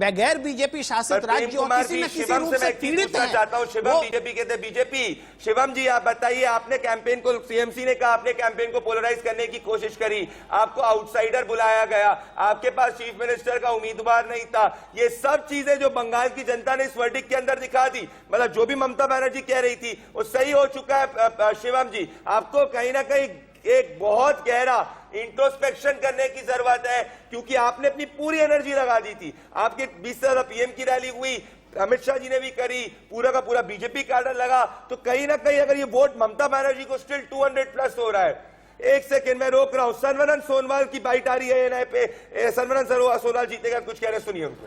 बगैर बीजेपी शासित राज्यों किसी न किसी रूप से पीड़ित हैं। चाहता हूं शिवम, बीजेपी कहते बीजेपी, शिवम जी आप बताइए, आपने कैंपेन को, सीएमसी ने कहा आपने कैंपेन को पोलराइज करने की कोशिश करी, आपको आउटसाइडर बुलाया गया, आपके पास चीफ मिनिस्टर का उम्मीदवार नहीं था, ये सब चीजें जो बंगाल की जनता ने इस वर्डिक्ट के अंदर दिखा दी, मतलब जो भी ममता बनर्जी कह रही थी वो सही हो चुका है। शिवम जी, आपको कहीं ना कहीं एक बहुत गहरा इंट्रोस्पेक्शन करने की जरूरत है, क्योंकि आपने अपनी पूरी एनर्जी लगा दी थी, आपके 20 पीएम की रैली हुई, अमित शाह जी ने भी करी, पूरा का पूरा बीजेपी कार्डर लगा, तो कहीं ना कहीं अगर ये वोट ममता बनर्जी को स्टिल 200+ हो रहा है। एक सेकंड में रोक रहा हूं, सर्वनंद सोनवाल की बाइट आ रही है एनआई पे, सर्वनंद सोनवाल जीतेगा, कुछ कह रहे सुनिए उनको,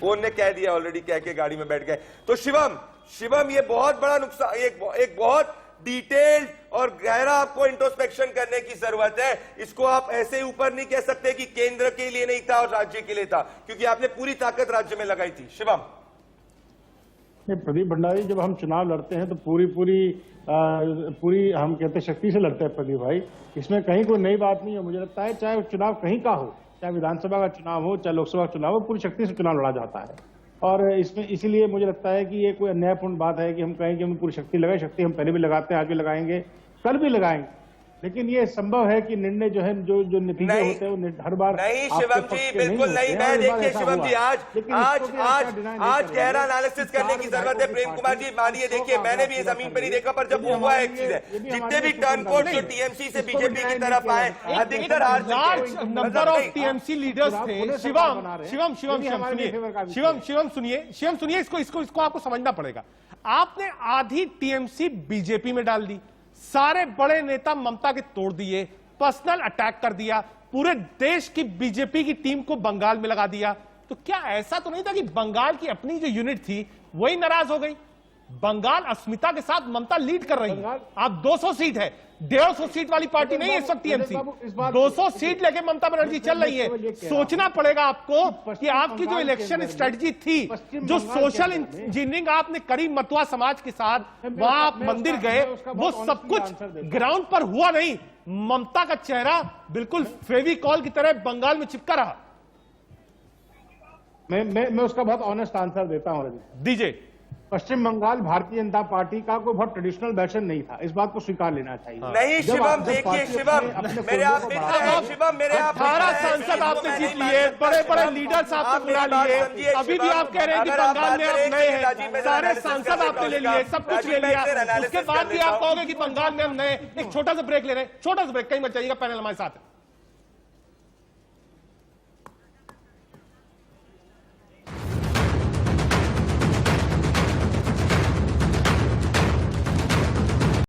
उन्होंने कह दिया ऑलरेडी, कह के गाड़ी में बैठ गए। तो शिवम ये बहुत बड़ा नुकसान, एक बहुत डिटेल्ड और गहरा आपको इंट्रोस्पेक्शन करने की जरूरत है। इसको आप ऐसे ऊपर नहीं कह सकते कि केंद्र के लिए नहीं था और राज्य के लिए था, क्योंकि आपने पूरी ताकत राज्य में लगाई थी। शिवम, प्रदीप भंडारी, जब हम चुनाव लड़ते हैं तो पूरी हम कहते शक्ति से लड़ते हैं प्रदीप भाई, इसमें कहीं कोई नई बात नहीं है। मुझे लगता है चाहे चुनाव कहीं का हो, चाहे विधानसभा का चुनाव हो, चाहे लोकसभा का चुनाव हो, पूरी शक्ति से चुनाव लड़ा जाता है। और इसमें इसीलिए मुझे लगता है कि ये कोई अन्यायपूर्ण बात है कि हम कहें कि हम पूरी शक्ति लगाए। शक्ति हम पहले भी लगाते हैं, आज भी लगाएंगे, कल भी लगाएंगे, लेकिन ये संभव है कि निर्णय जो है जो नतीजे होते हैं वो हर बार नहीं। शिवम जी बिल्कुल नहीं, मैं देखिए शिवम जी आज गहरा एनालिसिस करने की जरूरत है। प्रेम कुमार जी मानिए, देखिए मैंने भी जमीन पर नहीं देखा, पर जब वो हुआ एक चीज है, जितने भी टर्न कोड जो टीएमसी से बीजेपी की तरफ आए, अधिकतर नंबर ऑफ टीएमसी लीडर्स थे। शिवम सुनिए, इसको आपको समझना पड़ेगा। आपने आधी टीएमसी बीजेपी में डाल दी, सारे बड़े नेता ममता के तोड़ दिए, पर्सनल अटैक कर दिया, पूरे देश की बीजेपी की टीम को बंगाल में लगा दिया। तो क्या ऐसा तो नहीं था कि बंगाल की अपनी जो यूनिट थी वही नाराज हो गई? बंगाल अस्मिता के साथ ममता लीड कर रही है। आप 200 सीट है, 150 सीट वाली पार्टी नहीं है इस वक्त टीएमसी, 200 सीट लेके ममता बनर्जी चल रही है। सोचना पड़ेगा आपको कि आपकी जो इलेक्शन स्ट्रेटजी थी, जो सोशल इंजीनियरिंग आपने करी मतुआ समाज के साथ, वहां आप मंदिर गए, वो सब कुछ ग्राउंड पर हुआ नहीं। ममता का चेहरा बिल्कुल फेविकॉल की तरह बंगाल में चिपका रहा। मैं उसका बहुत ऑनेस्ट आंसर देता हूं। दीजिए। पश्चिम बंगाल भारतीय जनता पार्टी का कोई बहुत ट्रेडिशनल वर्जन नहीं था, इस बात को स्वीकार लेना चाहिए। नहीं शिवम, देखिए शिवम, मेरे आप मित्र हैं शिवम, मेरे आप 18 सांसद आपने जीत लिए, बड़े बड़े लीडर्स आपने बुला लिए, अभी भी आप कह रहे हैं कि बंगाल में आप नए हैं, सारे सांसद आपने ले लिए, सब कुछ ले लिया, उसके बाद भी आप कहोगे कि बंगाल में हम नए। एक छोटा सा ब्रेक ले रहे हैं, छोटा सा ब्रेक, कहीं मत जाइएगा, पैनल हमारे साथ है।